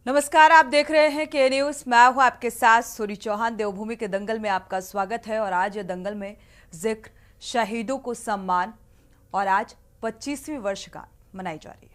नमस्कार, आप देख रहे हैं के न्यूज। मैं हूं आपके साथ सूरी चौहान। देवभूमि के दंगल में आपका स्वागत है और आज दंगल में जिक्र शहीदों को सम्मान और आज 25वीं वर्षगांठ मनाई जा रही है।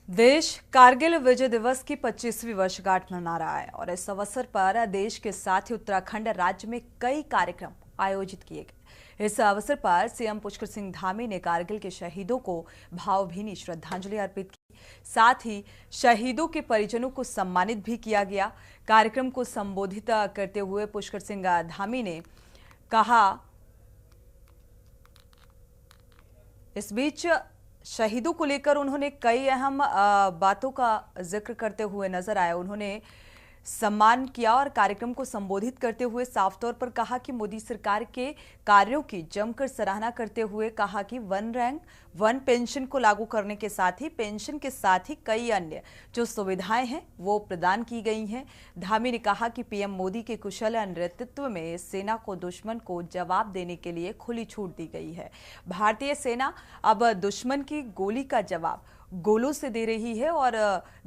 देश कारगिल विजय दिवस की 25वीं वर्षगांठ मना रहा है और इस अवसर पर देश के साथ ही उत्तराखंड राज्य में कई कार्यक्रम आयोजित किए गए। इस अवसर पर सीएम पुष्कर सिंह धामी ने कारगिल के शहीदों को भावभीनी श्रद्धांजलि अर्पित की। साथ ही शहीदों के परिजनों को सम्मानित भी किया गया। कार्यक्रम को संबोधित करते हुए पुष्कर सिंह धामी ने कहा, इस बीच शहीदों को लेकर उन्होंने कई अहम बातों का जिक्र करते हुए नजर आए। उन्होंने सम्मान किया और कार्यक्रम को संबोधित करते हुए साफ तौर पर कहा कि मोदी सरकार के कार्यों की जमकर सराहना करते हुए कहा कि वन रैंक वन पेंशन को लागू करने के साथ ही पेंशन के साथ ही कई अन्य जो सुविधाएं हैं वो प्रदान की गई हैं। धामी ने कहा कि पीएम मोदी के कुशल नेतृत्व में सेना को दुश्मन को जवाब देने के लिए खुली छूट दी गई है। भारतीय सेना अब दुश्मन की गोली का जवाब गोलों से दे रही है और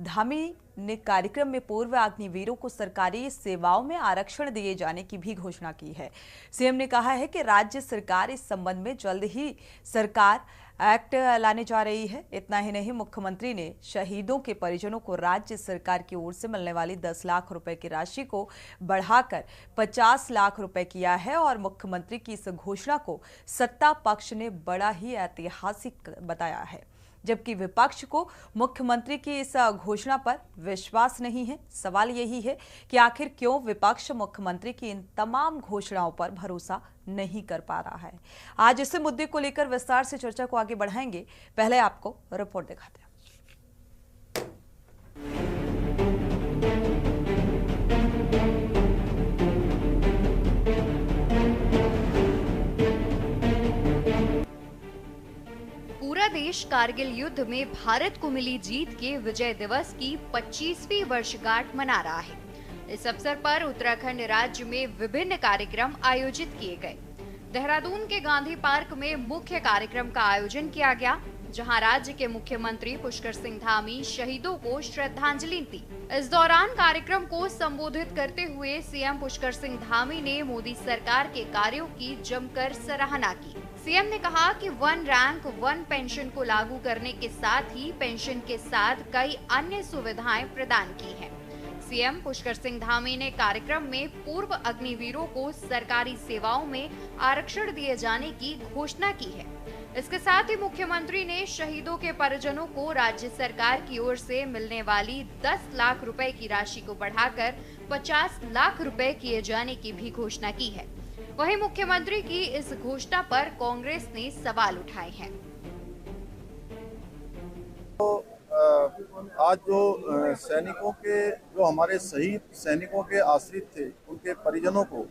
धामी ने कार्यक्रम में पूर्व अग्निवीरों को सरकारी सेवाओं में आरक्षण दिए जाने की भी घोषणा की है। सीएम ने कहा है कि राज्य सरकार इस संबंध में जल्द ही सरकार एक्ट लाने जा रही है। इतना ही नहीं, मुख्यमंत्री ने शहीदों के परिजनों को राज्य सरकार की ओर से मिलने वाली 10 लाख रुपए की राशि को बढ़ाकर 50 लाख रुपए किया है और मुख्यमंत्री की इस घोषणा को सत्ता पक्ष ने बड़ा ही ऐतिहासिक बताया है, जबकि विपक्ष को मुख्यमंत्री की इस घोषणा पर विश्वास नहीं है। सवाल यही है कि आखिर क्यों विपक्ष मुख्यमंत्री की इन तमाम घोषणाओं पर भरोसा नहीं कर पा रहा है। आज इस मुद्दे को लेकर विस्तार से चर्चा को आगे बढ़ाएंगे। पहले आपको रिपोर्ट दिखाते हैं। पूरा देश कारगिल युद्ध में भारत को मिली जीत के विजय दिवस की 25वीं वर्षगांठ मना रहा है। इस अवसर पर उत्तराखंड राज्य में विभिन्न कार्यक्रम आयोजित किए गए। देहरादून के गांधी पार्क में मुख्य कार्यक्रम का आयोजन किया गया, जहां राज्य के मुख्यमंत्री पुष्कर सिंह धामी शहीदों को श्रद्धांजलि दी। इस दौरान कार्यक्रम को संबोधित करते हुए सीएम पुष्कर सिंह धामी ने मोदी सरकार के कार्यों की जमकर सराहना की। सीएम ने कहा कि वन रैंक वन पेंशन को लागू करने के साथ ही पेंशन के साथ कई अन्य सुविधाएं प्रदान की हैं। सीएम पुष्कर सिंह धामी ने कार्यक्रम में पूर्व अग्निवीरों को सरकारी सेवाओं में आरक्षण दिए जाने की घोषणा की है। इसके साथ ही मुख्यमंत्री ने शहीदों के परिजनों को राज्य सरकार की ओर से मिलने वाली 10 लाख रुपए की राशि को बढ़ाकर 50 लाख रुपए किए जाने की भी घोषणा की है। वहीं मुख्यमंत्री की इस घोषणा पर कांग्रेस ने सवाल उठाए हैं। तो आज जो सैनिकों के जो हमारे शहीद सैनिकों के आश्रित थे, उनके परिजनों को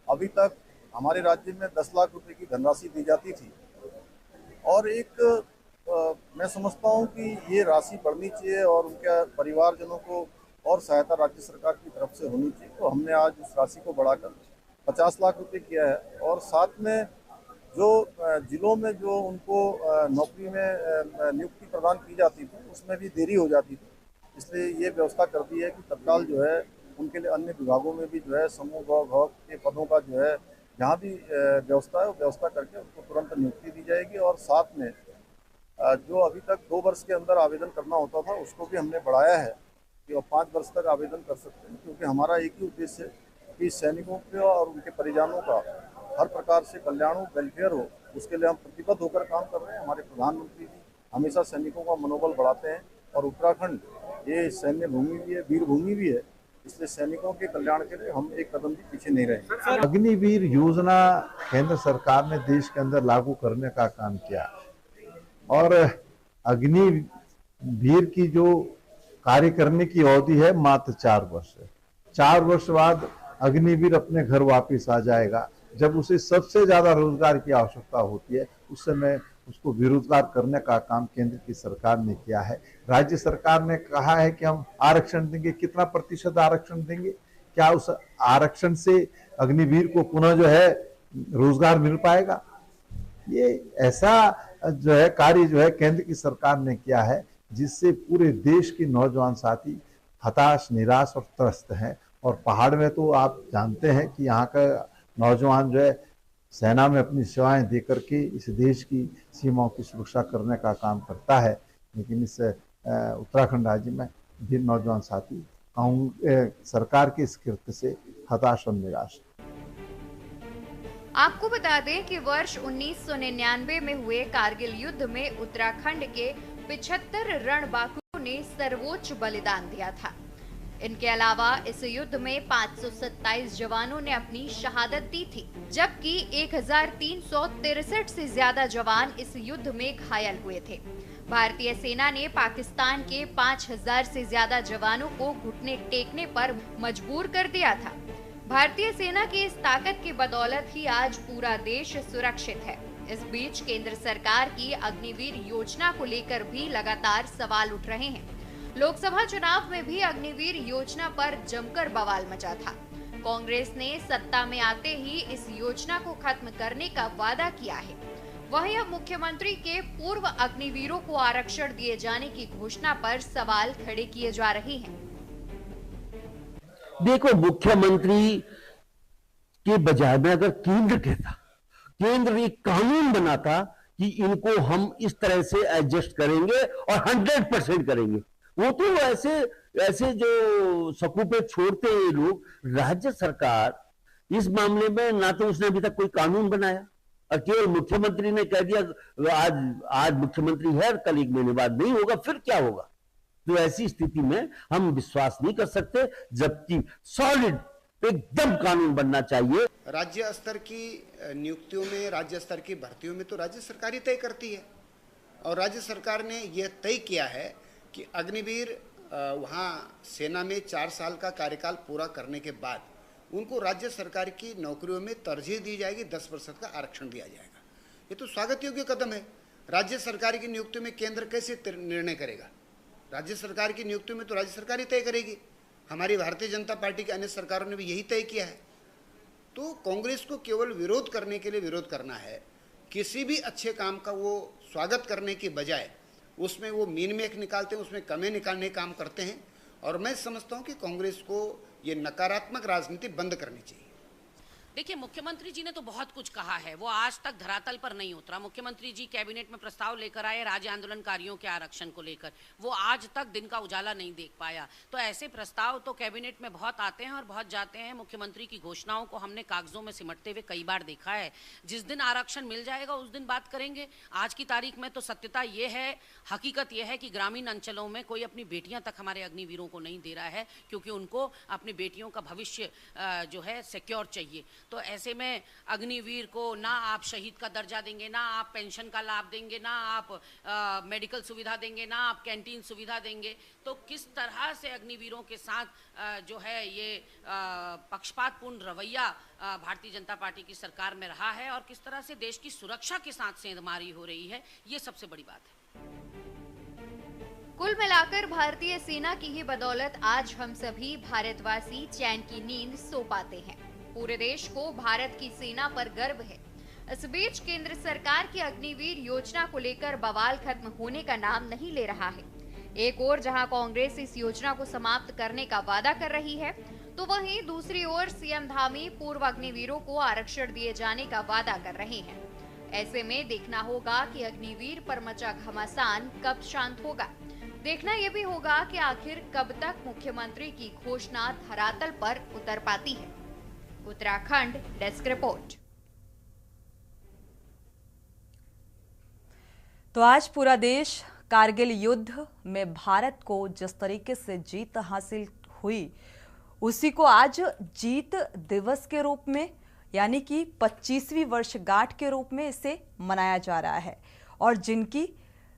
अभी तक हमारे राज्य में 10 लाख रुपए की धनराशि दी जाती थी और मैं समझता हूं कि ये राशि बढ़नी चाहिए और उनके परिवारजनों को और सहायता राज्य सरकार की तरफ से होनी चाहिए। तो हमने आज उस राशि को बढ़ाकर 50 लाख रुपए किया है और साथ में जो जिलों में जो उनको नौकरी में नियुक्ति प्रदान की जाती थी उसमें भी देरी हो जाती थी, इसलिए ये व्यवस्था कर दी है कि तत्काल जो है उनके लिए अन्य विभागों में भी जो है समूह भाग के पदों का जो है जहाँ भी व्यवस्था है वो व्यवस्था करके उनको तुरंत नियुक्ति दी जाएगी। और साथ में जो अभी तक 2 वर्ष के अंदर आवेदन करना होता था उसको भी हमने बढ़ाया है कि वो 5 वर्ष तक आवेदन कर सकते हैं, क्योंकि हमारा एक ही उद्देश्य है कि सैनिकों के और उनके परिजनों का हर प्रकार से कल्याण हो, वेलफेयर हो, उसके लिए हम प्रतिबद्ध होकर काम कर रहे हैं। हमारे प्रधानमंत्री जी हमेशा सैनिकों का मनोबल बढ़ाते हैं और उत्तराखंड ये सैन्य भूमि भी है, वीर भूमि भी है, इसलिए सैनिकों के कल्याण के लिए हम एक कदम भी पीछे नहीं रहेंगे। अग्निवीर योजना केंद्र सरकार ने देश के अंदर लागू करने का काम किया और अग्निवीर की जो कार्य करने की अवधि है मात्र 4 वर्ष है। 4 वर्ष बाद अग्निवीर अपने घर वापस आ जाएगा। जब उसे सबसे ज्यादा रोजगार की आवश्यकता होती है उस समय उसको बेरोजगार करने का काम केंद्र की सरकार ने किया है। राज्य सरकार ने कहा है कि हम आरक्षण देंगे, कितना प्रतिशत आरक्षण देंगे, क्या उस आरक्षण से अग्निवीर को पुनः जो है रोजगार मिल पाएगा? ये ऐसा जो है कार्य जो है केंद्र की सरकार ने किया है जिससे पूरे देश के नौजवान साथी हताश, निराश और त्रस्त हैं। और पहाड़ में तो आप जानते हैं कि यहाँ का नौजवान जो है सेना में अपनी सेवाएं देकर के इस देश की सीमाओं की सुरक्षा करने का काम करता है। लेकिन इस उत्तराखंड राज्य में भी नौजवान साथी सरकार के इस कृत्य से हताश और निराश। आपको बता दें कि वर्ष 1999 में हुए कारगिल युद्ध में उत्तराखंड के 75 रणबांकुरों ने सर्वोच्च बलिदान दिया था। इनके अलावा इस युद्ध में 527 जवानों ने अपनी शहादत दी थी, जबकि 1363 से ज्यादा जवान इस युद्ध में घायल हुए थे। भारतीय सेना ने पाकिस्तान के 5000 से ज्यादा जवानों को घुटने टेकने पर मजबूर कर दिया था। भारतीय सेना की इस ताकत की बदौलत ही आज पूरा देश सुरक्षित है। इस बीच केंद्र सरकार की अग्निवीर योजना को लेकर भी लगातार सवाल उठ रहे हैं। लोकसभा चुनाव में भी अग्निवीर योजना पर जमकर बवाल मचा था। कांग्रेस ने सत्ता में आते ही इस योजना को खत्म करने का वादा किया है। वहीं अब मुख्यमंत्री के पूर्व अग्निवीरों को आरक्षण दिए जाने की घोषणा पर सवाल खड़े किए जा रहे हैं। देखो, मुख्यमंत्री के बजाय में अगर केंद्र कहता, केंद्र एक कानून बनाता कि इनको हम इस तरह से एडजस्ट करेंगे और 100% करेंगे, वो तो ऐसे जो सकूपे छोड़ते हैं लोग। राज्य सरकार इस मामले में ना तो उसने अभी तक कोई कानून बनाया और केवल मुख्यमंत्री ने कह दिया आज मुख्यमंत्री है, कल 1 महीने बाद नहीं होगा, फिर क्या होगा? तो ऐसी स्थिति में हम विश्वास नहीं कर सकते, जबकि सॉलिड एकदम कानून बनना चाहिए। राज्य स्तर की नियुक्तियों में, राज्य स्तर की भर्तियों में तो राज्य सरकार ही तय करती है। और राज्य सरकार ने यह तय किया है कि अग्निवीर वहाँ सेना में 4 साल का कार्यकाल पूरा करने के बाद उनको राज्य सरकार की नौकरियों में तरजीह दी जाएगी, 10% का आरक्षण दिया जाएगा। ये तो स्वागत योग्य कदम है। राज्य सरकार की नियुक्ति में केंद्र कैसे निर्णय करेगा? राज्य सरकार की नियुक्ति में तो राज्य सरकार ही तय करेगी। हमारी भारतीय जनता पार्टी की अन्य सरकारों ने भी यही तय किया है। तो कांग्रेस को केवल विरोध करने के लिए विरोध करना है। किसी भी अच्छे काम का वो स्वागत करने की बजाय उसमें वो मीन मेख निकालते हैं, उसमें कमी निकालने का काम करते हैं। और मैं समझता हूं कि कांग्रेस को ये नकारात्मक राजनीति बंद करनी चाहिए। देखिए, मुख्यमंत्री जी ने तो बहुत कुछ कहा है, वो आज तक धरातल पर नहीं उतरा। मुख्यमंत्री जी कैबिनेट में प्रस्ताव लेकर आए राज्य आंदोलनकारियों के आरक्षण को लेकर, वो आज तक दिन का उजाला नहीं देख पाया। तो ऐसे प्रस्ताव तो कैबिनेट में बहुत आते हैं और बहुत जाते हैं। मुख्यमंत्री की घोषणाओं को हमने कागजों में सिमटते हुए कई बार देखा है। जिस दिन आरक्षण मिल जाएगा उस दिन बात करेंगे। आज की तारीख में तो सत्यता ये है, हकीकत यह है कि ग्रामीण अंचलों में कोई अपनी बेटियां तक हमारे अग्निवीरों को नहीं दे रहा है, क्योंकि उनको अपनी बेटियों का भविष्य जो है सिक्योर चाहिए। तो ऐसे में अग्निवीर को ना आप शहीद का दर्जा देंगे, ना आप पेंशन का लाभ देंगे, ना आप मेडिकल सुविधा देंगे, ना आप कैंटीन सुविधा देंगे, तो किस तरह से अग्निवीरों के साथ जो है ये पक्षपातपूर्ण रवैया भारतीय जनता पार्टी की सरकार में रहा है और किस तरह से देश की सुरक्षा के साथ सेंधमारी हो रही है, ये सबसे बड़ी बात है। कुल मिलाकर भारतीय सेना की ही बदौलत आज हम सभी भारतवासी चैन की नींद सो पाते हैं। पूरे देश को भारत की सेना पर गर्व है। इस बीच केंद्र सरकार की अग्निवीर योजना को लेकर बवाल खत्म होने का नाम नहीं ले रहा है। एक ओर जहां कांग्रेस इस योजना को समाप्त करने का वादा कर रही है, तो वहीं दूसरी ओर सीएम धामी पूर्व अग्निवीरों को आरक्षण दिए जाने का वादा कर रहे हैं। ऐसे में देखना होगा कि अग्निवीर पर मचा घमासान कब शांत होगा। देखना यह भी होगा कि आखिर कब तक मुख्यमंत्री की घोषणा धरातल पर उतर पाती है। Uttarakhand desk report. तो आज पूरा देश कारगिल युद्ध में भारत को जिस तरीके से जीत हासिल हुई, उसी को आज जीत दिवस के रूप में यानी कि 25वीं वर्षगांठ के रूप में इसे मनाया जा रहा है। और जिनकी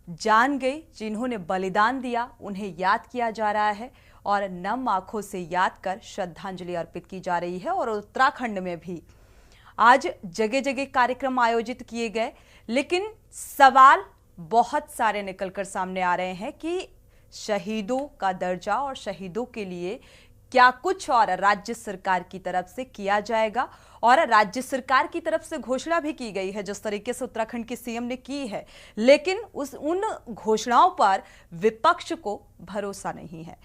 जान गई, जिन्होंने बलिदान दिया, उन्हें याद किया जा रहा है और नम आंखों से याद कर श्रद्धांजलि अर्पित की जा रही है। और उत्तराखंड में भी आज जगह जगह कार्यक्रम आयोजित किए गए, लेकिन सवाल बहुत सारे निकलकर सामने आ रहे हैं कि शहीदों का दर्जा और शहीदों के लिए क्या कुछ और राज्य सरकार की तरफ से किया जाएगा, और राज्य सरकार की तरफ से घोषणा भी की गई है जिस तरीके से उत्तराखंड के सीएम ने की है, लेकिन उन घोषणाओं पर विपक्ष को भरोसा नहीं है।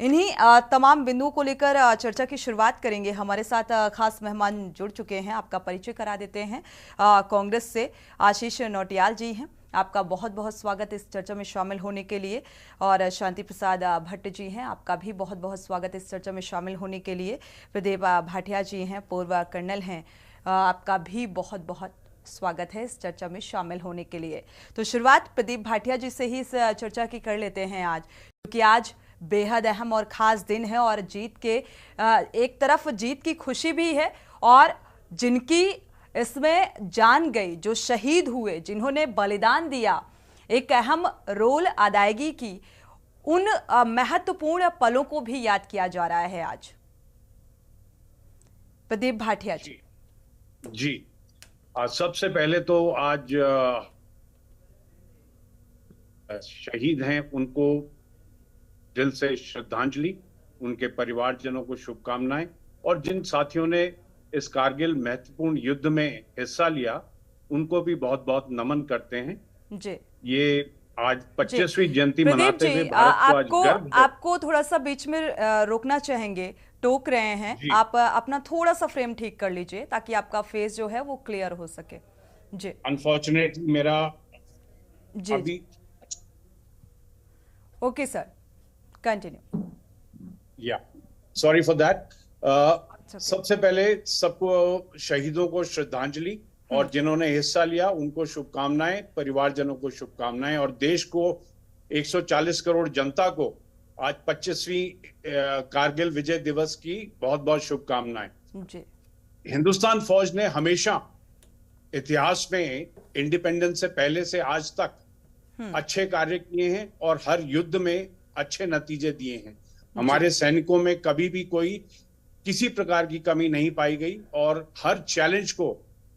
इन्हीं तमाम बिंदुओं को लेकर चर्चा की शुरुआत करेंगे। हमारे साथ खास मेहमान जुड़ चुके हैं, आपका परिचय करा देते हैं। कांग्रेस से आशीष नौटियाल जी हैं, आपका बहुत बहुत स्वागत इस चर्चा में शामिल होने के लिए। और शांति प्रसाद भट्ट जी हैं, आपका भी बहुत बहुत स्वागत इस चर्चा में शामिल होने के लिए। प्रदीप भाटिया जी हैं, पूर्व कर्नल हैं, आपका भी बहुत बहुत स्वागत है इस चर्चा में शामिल होने के लिए। तो शुरुआत प्रदीप भाटिया जी से ही इस चर्चा की कर लेते हैं आज, क्योंकि आज बेहद अहम और खास दिन है और जीत के एक तरफ जीत की खुशी भी है, और जिनकी इसमें जान गई, जो शहीद हुए, जिन्होंने बलिदान दिया, एक अहम रोल अदायगी की, उन महत्वपूर्ण पलों को भी याद किया जा रहा है आज। प्रदीप भाटिया जी। सबसे पहले तो आज शहीद हैं उनको दिल से श्रद्धांजलि, उनके परिवारजनों को शुभकामनाएं, और जिन साथियों ने इस कारगिल महत्वपूर्ण युद्ध में हिस्सा लिया उनको भी बहुत बहुत नमन करते हैं जी। ये आज 25वीं जयंती मनाते हुए भारत को आज गर्व है। आपको थोड़ा सा बीच में रोकना चाहेंगे, टोक रहे हैं, आप अपना थोड़ा सा फ्रेम ठीक कर लीजिए ताकि आपका फेस जो है वो क्लियर हो सके जी। अनफॉर्चुनेटली मेरा जी अभी ओके सर, कंटिन्यू। या सॉरी फॉर दैट। सबसे पहले सबको शहीदों को श्रद्धांजलि, और जिन्होंने हिस्सा लिया उनको शुभकामनाएं, परिवारजनों को शुभकामनाएं, और देश को 140 करोड़ जनता को आज 25वीं कारगिल विजय दिवस की बहुत बहुत शुभकामनाएं। हिंदुस्तान फौज ने हमेशा इतिहास में इंडिपेंडेंस से पहले से आज तक अच्छे कार्य किए हैं और हर युद्ध में अच्छे नतीजे दिए हैं। हमारे सैनिकों में कभी भी कोई किसी प्रकार की कमी नहीं पाई गई, और हर चैलेंज को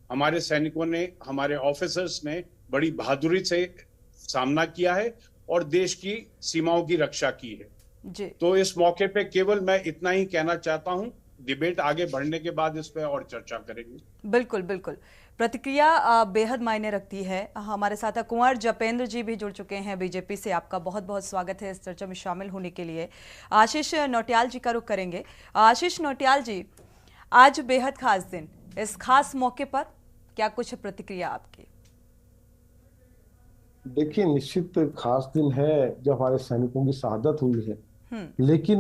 हमारे सैनिकों ने, हमारे ऑफिसर्स ने बड़ी बहादुरी से सामना किया है और देश की सीमाओं की रक्षा की है जी। तो इस मौके पे केवल मैं इतना ही कहना चाहता हूं, डिबेट आगे बढ़ने के बाद इस पे और चर्चा करेंगे। बिल्कुल बिल्कुल, प्रतिक्रिया बेहद मायने रखती है। हमारे साथ कुंवर जपेंद्र जी भी जुड़ चुके हैं बीजेपी से, आपका बहुत बहुत स्वागत है इस चर्चा में शामिल होने के लिए। आशीष नौटियाल जी का रुख करेंगे। आशीष नौटियाल जी, आज बेहद खास दिन, इस खास मौके पर क्या कुछ प्रतिक्रिया आपकी? देखिए, निश्चित खास दिन है जब हमारे सैनिकों की शहादत हुई है, लेकिन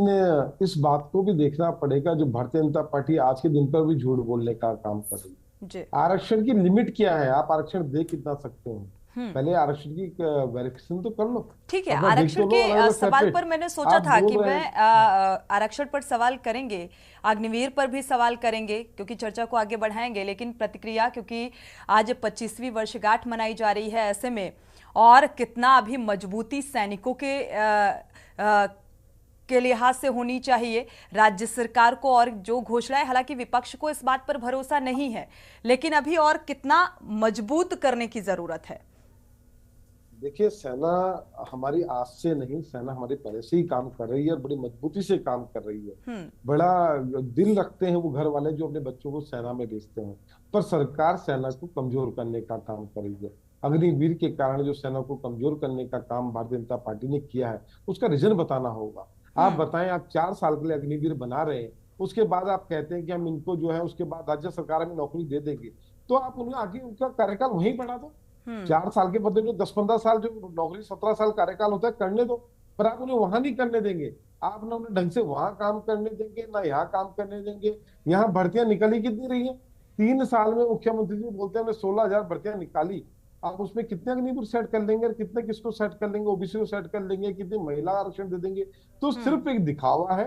इस बात को भी देखना पड़ेगा जो भारतीय जनता पार्टी आज के दिन पर भी झूठ बोलने का काम कर रही है। आरक्षण की लिमिट क्या है? आप आरक्षण दे कितना सकते हैं? पहले आरक्षण की वेरिफिकेशन तो कर लो। ठीक है, आरक्षण के सवाल पर मैंने सोचा था कि मैं आरक्षण पर सवाल करेंगे, अग्निवीर पर भी सवाल करेंगे क्योंकि चर्चा को आगे बढ़ाएंगे, लेकिन प्रतिक्रिया, क्योंकि आज 25वीं वर्षगांठ मनाई जा रही है, ऐसे में और कितना अभी मजबूती सैनिकों के लिहाज से होनी चाहिए राज्य सरकार को, और जो घोषणाएं, हालांकि विपक्ष को इस बात पर भरोसा नहीं है, लेकिन अभी और कितना मजबूत करने की जरूरत है? देखिए, सेना हमारी आज से नहीं, सेना हमारे पहले से ही काम कर रही है और बड़ी मजबूती से काम कर रही है। बड़ा दिल रखते हैं वो घर वाले जो अपने बच्चों को सेना में भेजते हैं, पर सरकार सेना को कमजोर करने का काम कर रही है। अग्निवीर के कारण जो सेना को कमजोर करने का काम भारतीय जनता पार्टी ने किया है, उसका रीजन बताना होगा। आप बताएं, आप 4 साल के लिए अग्निवीर बना रहे हैं, उसके बाद आप कहते हैं कि हम इनको जो है उसके बाद राज्य सरकार में नौकरी दे देंगे, तो आप उन्हें आगे उनका कार्यकाल वहीं बढ़ा दो। 4 साल के बदले जो 10-15 साल जो नौकरी 17 साल कार्यकाल होता है करने दो, पर आप उन्हें वहां नहीं करने देंगे। आप ना उन्हें ढंग से वहां काम करने देंगे, ना यहाँ काम करने देंगे। यहाँ भर्तियां निकली कितनी रही है? 3 साल में मुख्यमंत्री जी बोलते हैं हमने 16,000 भर्तियां निकाली। आप उसमें कितने अग्निवीर सेट कर लेंगे और कितने किसको सेट कर लेंगे? ओबीसी को सेट कर लेंगे, कितने महिला आरक्षण दे देंगे? तो सिर्फ एक दिखावा है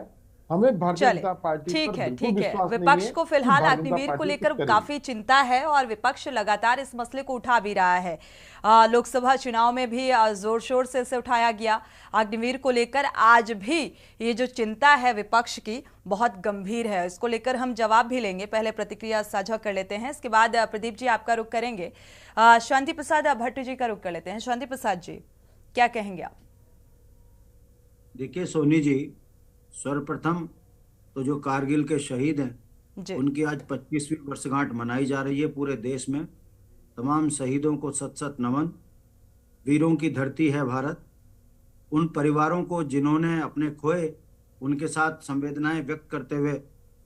हमें भारतीय चले, जनता पार्टी ठीक पर है, बिल्कुल ठीक है। विश्वास नहीं विपक्ष है को कि फिलहाल भारतीय जनता अग्निवीर को पार्टी लेकर कुछ करेगी। काफी चिंता है और विपक्ष लगातार इस मसले को उठा भी रहा है। लोकसभा चुनाव में भी जोर शोर से इसे उठाया गया। अग्निवीर को लेकर आज भी ये जो चिंता है विपक्ष की बहुत गंभीर है। इसको लेकर हम जवाब भी लेंगे, पहले प्रतिक्रिया साझा कर लेते हैं, इसके बाद प्रदीप जी आपका रुख करेंगे। शांति प्रसाद भट्ट जी का रुख कर लेते हैं। शांति प्रसाद जी, क्या कहेंगे आप? देखिए सोनी जी, सर्वप्रथम तो जो कारगिल के शहीद हैं उनकी आज 25वीं वर्षगांठ मनाई जा रही है पूरे देश में। तमाम शहीदों को सत सत नमन। वीरों की धरती है भारत। उन परिवारों को जिन्होंने अपने खोए, उनके साथ संवेदनाएं व्यक्त करते हुए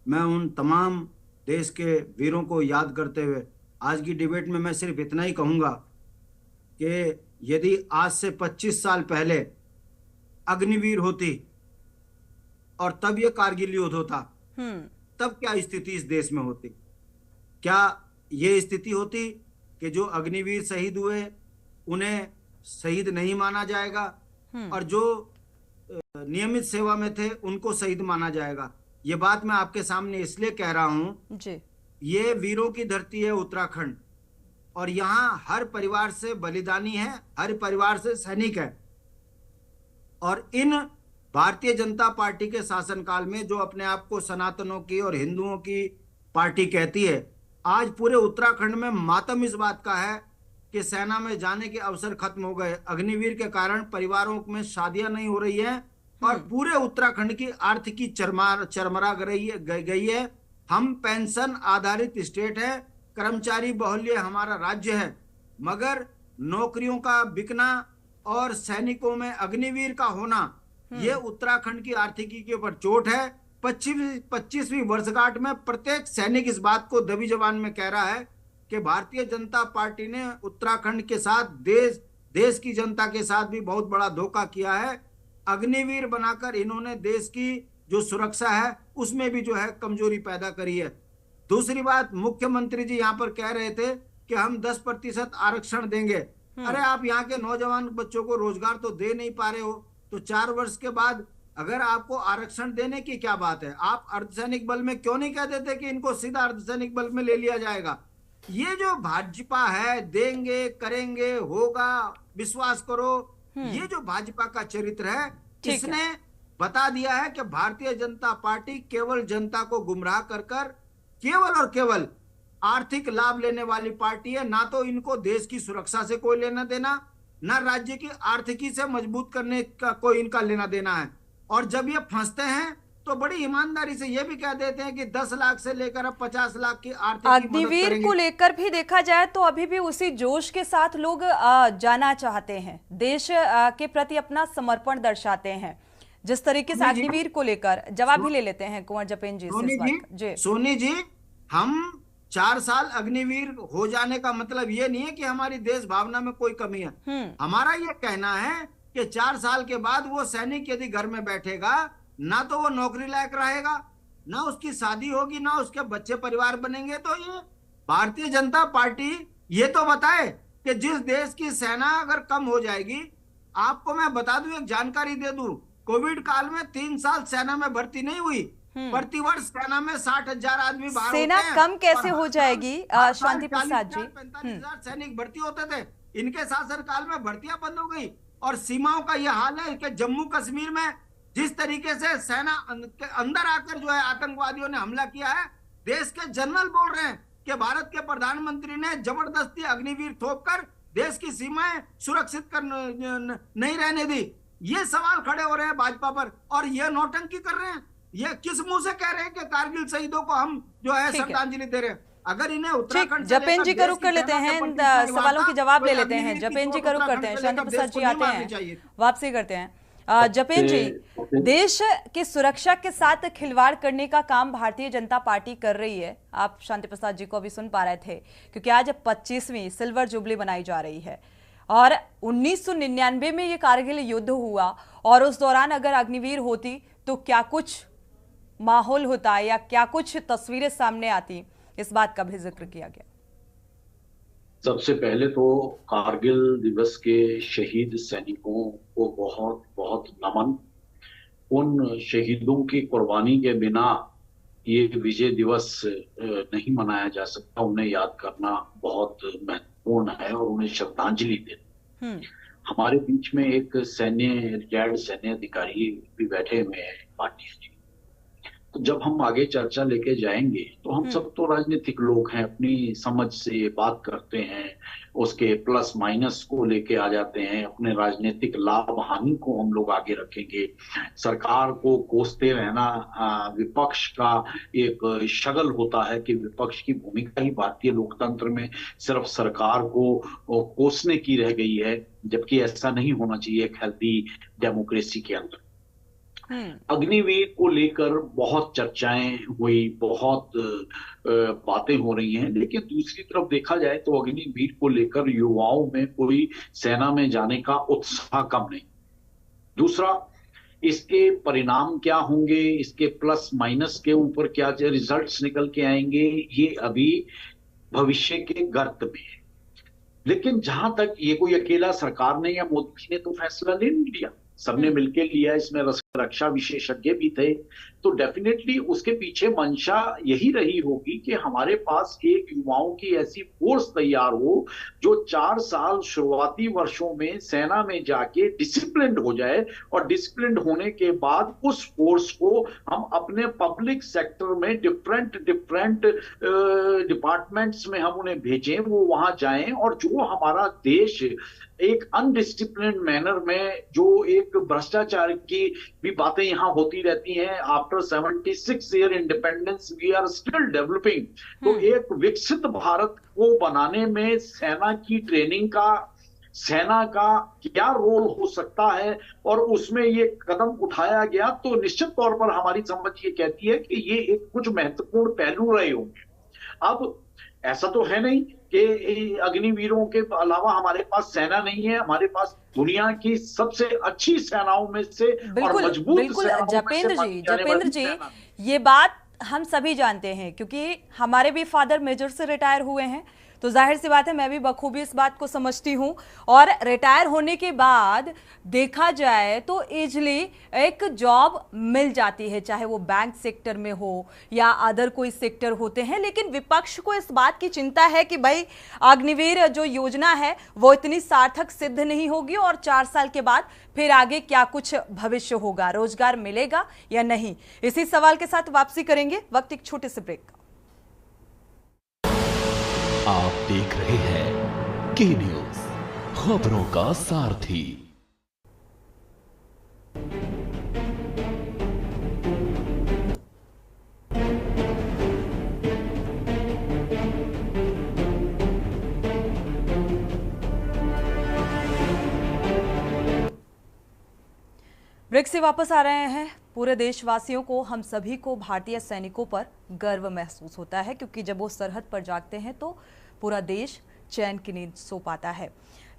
मैं उन तमाम देश के वीरों को याद करते हुए आज की डिबेट में मैं सिर्फ इतना ही कहूँगा कि यदि आज से 25 साल पहले अग्निवीर होती और तब ये कारगिल युद्ध होता, तब क्या स्थिति इस देश में होती? क्या ये स्थिति होती कि जो अग्निवीर शहीद हुए उन्हें शहीद नहीं माना जाएगा और जो नियमित सेवा में थे उनको शहीद माना जाएगा? ये बात मैं आपके सामने इसलिए कह रहा हूं, ये वीरों की धरती है उत्तराखंड, और यहाँ हर परिवार से बलिदानी है, हर परिवार से सैनिक है। और इन भारतीय जनता पार्टी के शासनकाल में जो अपने आप को सनातनों की और हिंदुओं की पार्टी कहती है, आज पूरे उत्तराखंड में मातम इस बात का है कि सेना में जाने के अवसर खत्म हो गए। अग्निवीर के कारण परिवारों में शादियां नहीं हो रही हैं और पूरे उत्तराखंड की आर्थिकी चरमरा गई है। हम पेंशन आधारित स्टेट है, कर्मचारी बहुल्य हमारा राज्य है, मगर नौकरियों का बिकना और सैनिकों में अग्निवीर का होना, ये उत्तराखंड की आर्थिकी के ऊपर चोट है। 25वीं वर्षगांठ में प्रत्येक सैनिक इस बात को दबी जबान में कह रहा है कि भारतीय जनता पार्टी ने उत्तराखंड के साथ देश की जनता के साथ भी बहुत बड़ा धोखा किया है। अग्निवीर बनाकर इन्होंने देश की जो सुरक्षा है उसमें भी जो है कमजोरी पैदा करी है। दूसरी बात, मुख्यमंत्री जी यहाँ पर कह रहे थे कि हम 10% आरक्षण देंगे। अरे आप यहाँ के नौजवान बच्चों को रोजगार तो दे नहीं पा रहे हो, तो 4 वर्ष के बाद अगर आपको आरक्षण देने की क्या बात है? आप अर्धसैनिक बल में क्यों नहीं कह देते कि इनको सीधा अर्धसैनिक बल में ले लिया जाएगा? ये जो भाजपा है, देंगे, करेंगे, होगा, विश्वास करो, ये जो भाजपा का चरित्र है, इसने बता दिया है कि भारतीय जनता पार्टी केवल जनता को गुमराह कर केवल और केवल आर्थिक लाभ लेने वाली पार्टी है। ना तो इनको देश की सुरक्षा से कोई लेना देना, ना राज्य की आर्थिकी से मजबूत करने का कोई इनका लेना देना है। और जब ये फंसते हैं तो बड़ी ईमानदारी से ये भी कह देते हैं कि 10 लाख से लेकर अब 50 लाख की आर्थिक अग्निवीर को लेकर भी देखा जाए तो अभी भी उसी जोश के साथ लोग जाना चाहते हैं, देश के प्रति अपना समर्पण दर्शाते हैं। जिस तरीके से अग्निवीर को लेकर जवाब भी ले लेते हैं कुंवर जपेन जी। सोनी जी, हम 4 साल अग्निवीर हो जाने का मतलब ये नहीं है कि हमारी देश भावना में कोई कमी है। हमारा ये कहना है कि 4 साल के बाद वो सैनिक यदि घर में बैठेगा, ना तो वो नौकरी लायक रहेगा, ना उसकी शादी होगी, ना उसके बच्चे परिवार बनेंगे। तो ये भारतीय जनता पार्टी ये तो बताए कि जिस देश की सेना अगर कम हो जाएगी, आपको मैं बता दूं, एक जानकारी दे दूं, कोविड काल में 3 साल सेना में भर्ती नहीं हुई। प्रतिवर्ष सेना में 60,000 आदमी बाहर सेना होते हैं। कम कैसे हो जाएगी? शांति प्रसाद जी, 45,000 सैनिक भर्ती होते थे, इनके शासनकाल में भर्तियां बंद हो गई। और सीमाओं का यह हाल है कि जम्मू कश्मीर में जिस तरीके से सेना के अंदर आकर जो है आतंकवादियों ने हमला किया है, देश के जनरल बोल रहे हैं कि भारत के प्रधानमंत्री ने जबरदस्ती अग्निवीर थोपकर देश की सीमाएं सुरक्षित कर नहीं रहने दी। ये सवाल खड़े हो रहे हैं भाजपा पर, और ये नौटंकी कर रहे हैं। ये किस मुंह से कह रहे हैं कि कारगिल शहीदों को हम जो है श्रद्धांजलि दे रहे हैं? अगर इन्हें उत्तराखंड जपेन जी का रुख कर लेते हैं, सवालों के जवाब ले लेते हैं। जपेन जी का रुख करते हैं, शांति प्रसाद जी आते हैं, वापसी करते हैं। जपेन जी, देश की सुरक्षा के साथ खिलवाड़ करने का काम भारतीय जनता पार्टी कर रही है। आप शांति प्रसाद जी को अभी सुन पा रहे थे, क्योंकि आज 25वीं सिल्वर जुबली मनाई जा रही है और 1999 में ये कारगिल युद्ध हुआ, और उस दौरान अगर अग्निवीर होती तो क्या कुछ माहौल होता या क्या कुछ तस्वीरें सामने आती, इस बात का भी जिक्र किया गया। सबसे पहले तो कारगिल दिवस के शहीद सैनिकों को बहुत बहुत नमन। उन शहीदों की कुर्बानी के बिना ये विजय दिवस नहीं मनाया जा सकता। उन्हें याद करना बहुत महत्वपूर्ण है और उन्हें श्रद्धांजलि देना। हमारे बीच में एक रिटायर्ड सैन्य अधिकारी भी बैठे हुए हैं पाटिया जी। तो जब हम आगे चर्चा लेके जाएंगे तो हम सब तो राजनीतिक लोग हैं, अपनी समझ से बात करते हैं, उसके प्लस माइनस को लेके आ जाते हैं, अपने राजनीतिक लाभ हानि को हम लोग आगे रखेंगे। सरकार को कोसते रहना विपक्ष का एक शगल होता है कि विपक्ष की भूमिका ही भारतीय लोकतंत्र में सिर्फ सरकार को कोसने की रह गई है, जबकि ऐसा नहीं होना चाहिए एक हेल्दी डेमोक्रेसी के अंदर। अग्निवीर को लेकर बहुत चर्चाएं हुई, बहुत बातें हो रही हैं, लेकिन दूसरी तरफ देखा जाए तो अग्निवीर को लेकर युवाओं में कोई सेना में जाने का उत्साह कम नहीं। दूसरा, इसके परिणाम क्या होंगे, इसके प्लस माइनस के ऊपर क्या रिजल्ट्स निकल के आएंगे, ये अभी भविष्य के गर्त में है। लेकिन जहां तक ये कोई अकेला सरकार ने या मोदी जी ने तो फैसला ले नहीं लिया, सबने मिलकर लिया, इसमें रक्षा विशेषज्ञ भी थे, तो डेफिनेटली उसके पीछे मंशा यही रही होगी कि हमारे पास एक युवाओं की ऐसी फोर्स तैयार हो जो 4 साल शुरुआती वर्षों में सेना में जाके डिसिप्लिन्ड हो जाए, और डिसिप्लिन्ड होने के बाद उस फोर्स को हम अपने पब्लिक सेक्टर में डिफरेंट डिपार्टमेंट्स में हम उन्हें भेजें, वो वहां जाएं, और जो हमारा देश एक अनडिसिप्लिन्ड मैनर में, जो एक भ्रष्टाचार की भी बातें यहाँ होती रहती हैं, after 76 year independence we are still developing, तो एक विकसित भारत को बनाने में सेना की ट्रेनिंग का, सेना का क्या रोल हो सकता है, और उसमें ये कदम उठाया गया, तो निश्चित तौर पर हमारी समझ ये कहती है कि ये एक कुछ महत्वपूर्ण पहलू रहे होंगे। अब ऐसा तो है नहीं कि अग्निवीरों के अलावा हमारे पास सेना नहीं है, हमारे पास दुनिया की सबसे अच्छी सेनाओं में से और मजबूत जपेंद्र जी, ये बात हम सभी जानते हैं क्योंकि हमारे भी फादर मेजर से रिटायर हुए हैं, तो जाहिर सी बात है मैं भी बखूबी इस बात को समझती हूं। और रिटायर होने के बाद देखा जाए तो इजली एक जॉब मिल जाती है, चाहे वो बैंक सेक्टर में हो या अदर कोई सेक्टर होते हैं, लेकिन विपक्ष को इस बात की चिंता है कि भाई अग्निवीर जो योजना है वो इतनी सार्थक सिद्ध नहीं होगी और 4 साल के बाद फिर आगे क्या कुछ भविष्य होगा, रोजगार मिलेगा या नहीं। इसी सवाल के साथ वापसी करेंगे, वक्त एक छोटे से ब्रेक का। आप देख रहे हैं के न्यूज, खबरों का सारथी। ब्रेक से वापस आ रहे हैं। पूरे देशवासियों को, हम सभी को भारतीय सैनिकों पर गर्व महसूस होता है क्योंकि जब वो सरहद पर जागते हैं तो पूरा देश चैन की नींद सो पाता है।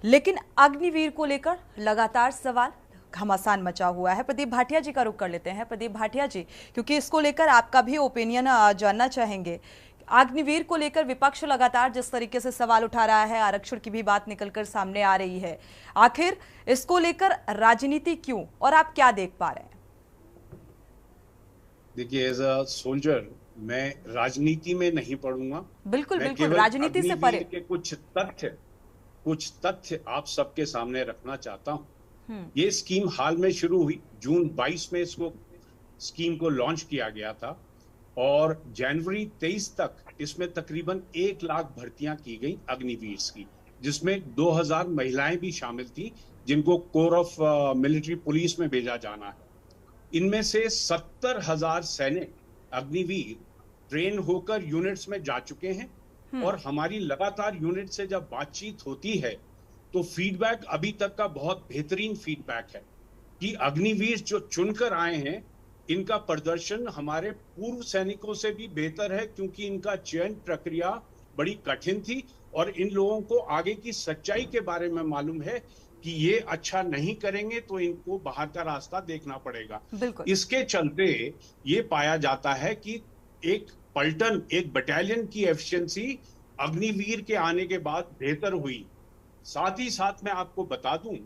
लेकिन अग्निवीर को लेकर लगातार सवाल, घमासान मचा हुआ है। प्रदीप भाटिया जी का रुख कर लेते हैं। प्रदीप भाटिया जी, क्योंकि इसको लेकर आपका भी ओपिनियन जानना चाहेंगे। अग्निवीर को लेकर विपक्ष लगातार जिस तरीके से सवाल उठा रहा है, आरक्षण की भी बात निकलकर सामने आ रही है, आखिर इसको लेकर राजनीति क्यों, और आप क्या देख पा रहे हैं? देखिए, एज अ सोल्जर मैं राजनीति में नहीं पढ़ूंगा। बिल्कुल बिल्कुल, राजनीति से परे के कुछ तथ्य आप सबके सामने रखना चाहता हूं। ये स्कीम हाल में शुरू हुई, जून 22 में इसको स्कीम को लॉन्च किया गया था और जनवरी 23 तक इसमें तकरीबन 1 लाख भर्तियां की गई अग्निवीर की, जिसमें 2000 महिलाएं भी शामिल थी जिनको कोर ऑफ मिलिट्री पुलिस में भेजा जाना है। इनमें से 70,000 सैनिक अग्निवीर ट्रेन होकर यूनिट्स में जा चुके हैं और हमारी लगातार यूनिट से जब बातचीत होती है तो फीडबैक अभी तक का बहुत बेहतरीन फीडबैक है कि अग्निवीर जो चुनकर आए हैं इनका प्रदर्शन हमारे पूर्व सैनिकों से भी बेहतर है, क्योंकि इनका चयन प्रक्रिया बड़ी कठिन थी और इन लोगों को आगे की सच्चाई के बारे में मालूम है कि ये अच्छा नहीं करेंगे तो इनको बाहर का रास्ता देखना पड़ेगा। इसके चलते ये पाया जाता है कि एक पलटन, एक बटालियन की एफिशिएंसी अग्निवीर के आने के बाद बेहतर हुई। साथ ही साथ मैं आपको बता दूं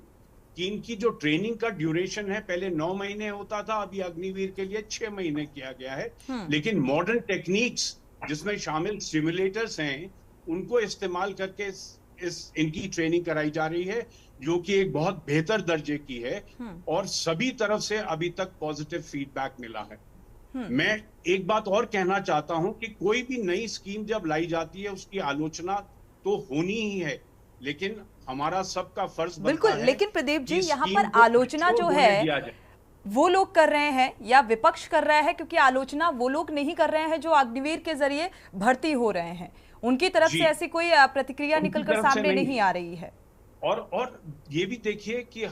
कि इनकी जो ट्रेनिंग का ड्यूरेशन है पहले 9 महीने होता था, अभी अग्निवीर के लिए 6 महीने किया गया है। लेकिन मॉडर्न टेक्निक्स जिसमें शामिल सिमुलेटर्स हैं उनको इस्तेमाल करके इनकी ट्रेनिंग कराई जा रही है, जो कि एक बहुत बेहतर दर्जे की है और सभी तरफ से अभी तक पॉजिटिव फीडबैक मिला है। मैं एक बात और कहना चाहता हूं कि कोई भी नई स्कीम जब लाई जाती है उसकी आलोचना तो होनी ही है, लेकिन हमारा सबका फर्ज बनता बिल्कुल है। लेकिन प्रदीप जी, यहाँ पर आलोचना जो है वो लोग कर रहे हैं या विपक्ष कर रहा है, क्योंकि आलोचना वो लोग नहीं कर रहे हैं जो अग्निवीर के जरिए भर्ती हो रहे हैं, उनकी तरफ से ऐसी कोई प्रतिक्रिया निकलकर सामने नहीं आ रही है। और ये भी देखिए कि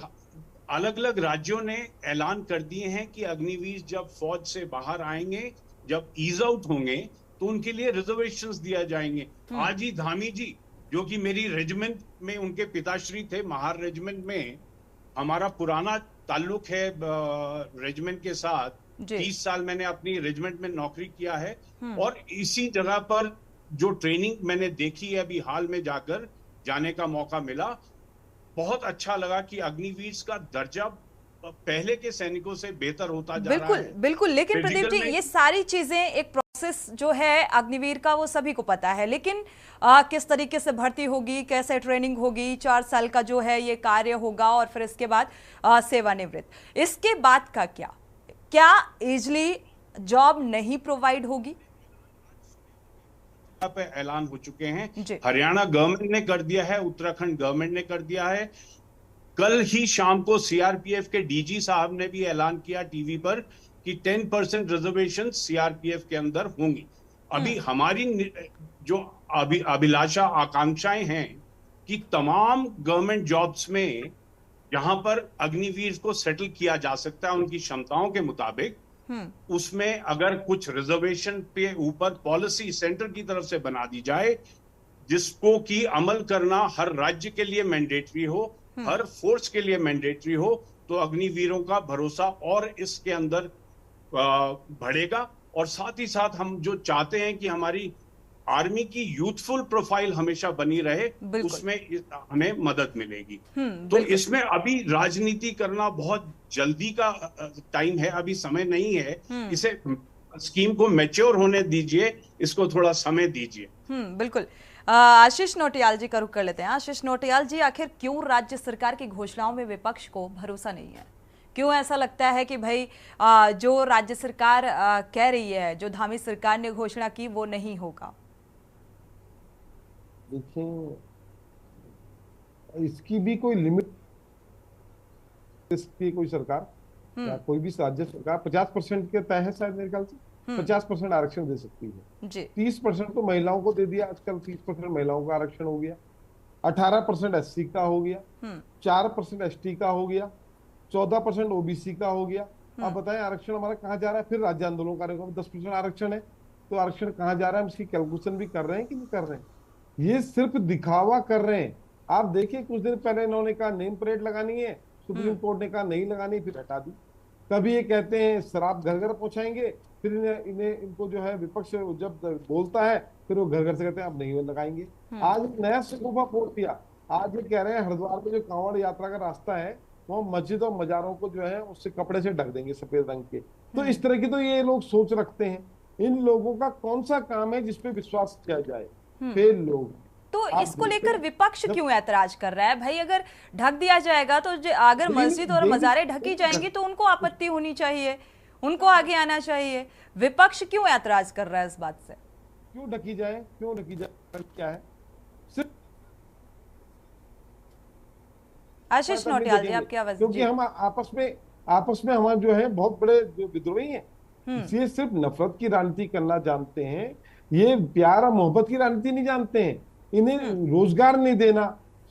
अलग अलग राज्यों ने ऐलान कर दिए हैं कि अग्निवीर जब फौज से बाहर आएंगे, जब ईज आउट होंगे तो उनके लिए रिजर्वेशंस दिया जाएंगे। आज ही धामी जी, जो कि मेरी रेजिमेंट में उनके पिताश्री थे, महार रेजिमेंट में हमारा पुराना ताल्लुक है रेजिमेंट के साथ, 30 साल मैंने अपनी रेजिमेंट में नौकरी किया है और इसी जगह पर जो ट्रेनिंग मैंने देखी है अभी हाल में जाने का मौका मिला, बहुत अच्छा लगा कि अग्निवीर का दर्जा पहले के सैनिकों से बेहतर होता जा रहा है। बिल्कुल। लेकिन प्रदीप जी, ये सारी चीजें, एक प्रोसेस जो है अग्निवीर का वो सभी को पता है, लेकिन किस तरीके से भर्ती होगी, कैसे ट्रेनिंग होगी, 4 साल का जो है ये कार्य होगा और फिर इसके बाद सेवानिवृत्त, इसके बाद का क्या इजली जॉब नहीं प्रोवाइड होगी? पे ऐलान हो चुके हैं, हरियाणा गवर्नमेंट ने कर दिया है, उत्तराखंड गवर्नमेंट ने कर दिया है। कल ही शाम को सीआरपीएफ के डीजी साहब ने भी ऐलान किया टीवी पर कि 10% रिजर्वेशन सीआरपीएफ के अंदर होंगी। अभी हमारी जो अभिलाषा आकांक्षाएं हैं कि तमाम गवर्नमेंट जॉब्स में जहां पर अग्निवीर को सेटल किया जा सकता है उनकी क्षमताओं के मुताबिक, उसमें अगर कुछ रिजर्वेशन पे ऊपर पॉलिसी सेंटर की तरफ से बना दी जाए, जिसको की अमल करना हर राज्य के लिए मैंडेटरी हो, हर फोर्स के लिए मैंडेटरी हो, तो अग्निवीरों का भरोसा और इसके अंदर बढ़ेगा। और साथ ही साथ हम जो चाहते हैं कि हमारी आर्मी की यूथफुल प्रोफाइल हमेशा बनी रहे, उसमें हमें मदद मिलेगी। तो इसमें अभी राजनीति करना बहुत जल्दी का टाइम है, अभी समय नहीं है। इसे स्कीम को मैच्योर होने दीजिए, इसको थोड़ा समय दीजिए। बिल्कुल। आशीष नोटियाल जी का रुख कर लेते हैं। आशीष नोटियाल जी, आखिर क्यों राज्य सरकार की घोषणाओं में विपक्ष को भरोसा नहीं है? क्यों ऐसा लगता है कि भाई जो राज्य सरकार कह रही है, जो धामी सरकार ने घोषणा की, वो नहीं होगा? देखिए, इसकी भी कोई लिमिट, इसकी कोई सरकार या कोई भी राज्य सरकार 50% के तय है शायद मेरे ख्याल से, 50% आरक्षण दे सकती है। 30% तो महिलाओं को दे दिया आजकल, 30% महिलाओं का आरक्षण हो गया, 18% एससी का हो गया, 4% एसटी का हो गया, 14% ओबीसी का हो गया। आप बताएं आरक्षण हमारा कहाँ जा रहा है? फिर राज्य आंदोलनकारियों का 10% आरक्षण है, तो आरक्षण कहाँ जा रहा है? हम इसकी कैलकुलेशन भी कर रहे हैं कि नहीं कर रहे हैं? ये सिर्फ दिखावा कर रहे हैं। आप देखिए, कुछ दिन पहले इन्होंने कहा नेम प्लेट लगानी है, सुप्रीम कोर्ट ने कहा नहीं लगानी, फिर हटा दी। कभी ये कहते हैं शराब घर घर पहुंचाएंगे, फिर इनको जो है विपक्ष जब बोलता है फिर वो घर घर से कहते हैं अब नहीं लगाएंगे। आज नया शिकूफा फोड़ दिया। आज ये कह रहे हैं हरिद्वार में जो कांवड़ यात्रा का रास्ता है वो मस्जिद और मजारों को जो है उससे कपड़े से ढक देंगे सफेद रंग के। तो इस तरह की तो ये लोग सोच रखते हैं। इन लोगों का कौन सा काम है जिसपे विश्वास किया जाए? फेल लोग। तो इसको लेकर विपक्ष क्यों ऐतराज कर रहा है? भाई अगर ढक दिया जाएगा तो अगर मस्जिद और मज़ारें ढकी जाएंगी तो उनको आपत्ति होनी चाहिए, उनको आगे आना चाहिए। विपक्ष क्यों ऐतराज कर रहा है इस बात से? क्यों ढकी जाए? क्यों ढकी जाए? क्या है? सिर्फ आशीष नोटियाल जी, आपकी आवाज। क्योंकि हम आपस में हमारे जो है बहुत बड़े जो विद्रोही हैं, ये सिर्फ नफरत की राजनीति करना जानते हैं। ये प्यार और मोहब्बत की राजनीति नहीं जानते हैं। इन्हें रोजगार नहीं देना,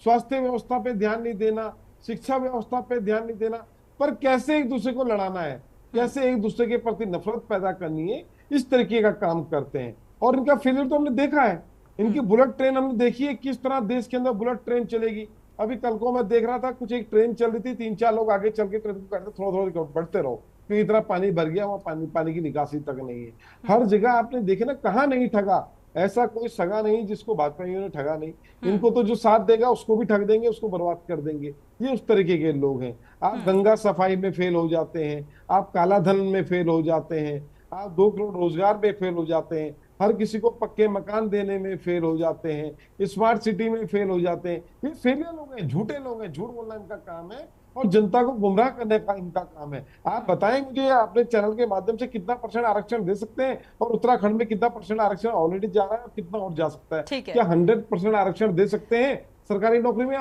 स्वास्थ्य व्यवस्था पे ध्यान नहीं देना, शिक्षा व्यवस्था पे ध्यान नहीं देना, पर कैसे एक दूसरे को लड़ाना है, कैसे एक दूसरे के प्रति नफरत पैदा करनी है, इस तरीके का काम करते हैं। और इनका फेलियर तो हमने देखा है। इनकी बुलेट ट्रेन हमने देखी है, किस तरह देश के अंदर बुलेट ट्रेन चलेगी। अभी कल को मैं देख रहा था, कुछ एक ट्रेन चल रही थी, 3-4 लोग आगे चल के ट्रेन को कहते थोड़ा बढ़ते रहो क्योंकि इतना पानी भर गया, वहां पानी की निकासी तक नहीं है। हर जगह आपने देखे ना, कहाँ नहीं ठगा। ऐसा कोई सगा नहीं जिसको भाजपा ने ठगा नहीं। इनको तो जो साथ देगा उसको भी ठग देंगे, उसको बर्बाद कर देंगे। ये उस तरीके के लोग हैं। आप गंगा सफाई में फेल हो जाते हैं, आप काला धन में फेल हो जाते हैं, आप 2 करोड़ रोजगार में फेल हो जाते हैं, हर किसी को पक्के मकान देने में फेल हो जाते हैं, स्मार्ट सिटी में फेल हो जाते हैं। ये फेलियर लोग हैं, झूठे लोग हैं, झूठ बोलना इनका काम है और जनता को गुमराह करने का इनका काम है। आप बताएं मुझे अपने चैनल के माध्यम से कितना % आरक्षण दे सकते हैं और उत्तराखंड में कितना % आरक्षण ऑलरेडी जा रहा है और कितना और जा सकता है? क्या 100% आरक्षण दे सकते हैं सरकारी नौकरी में?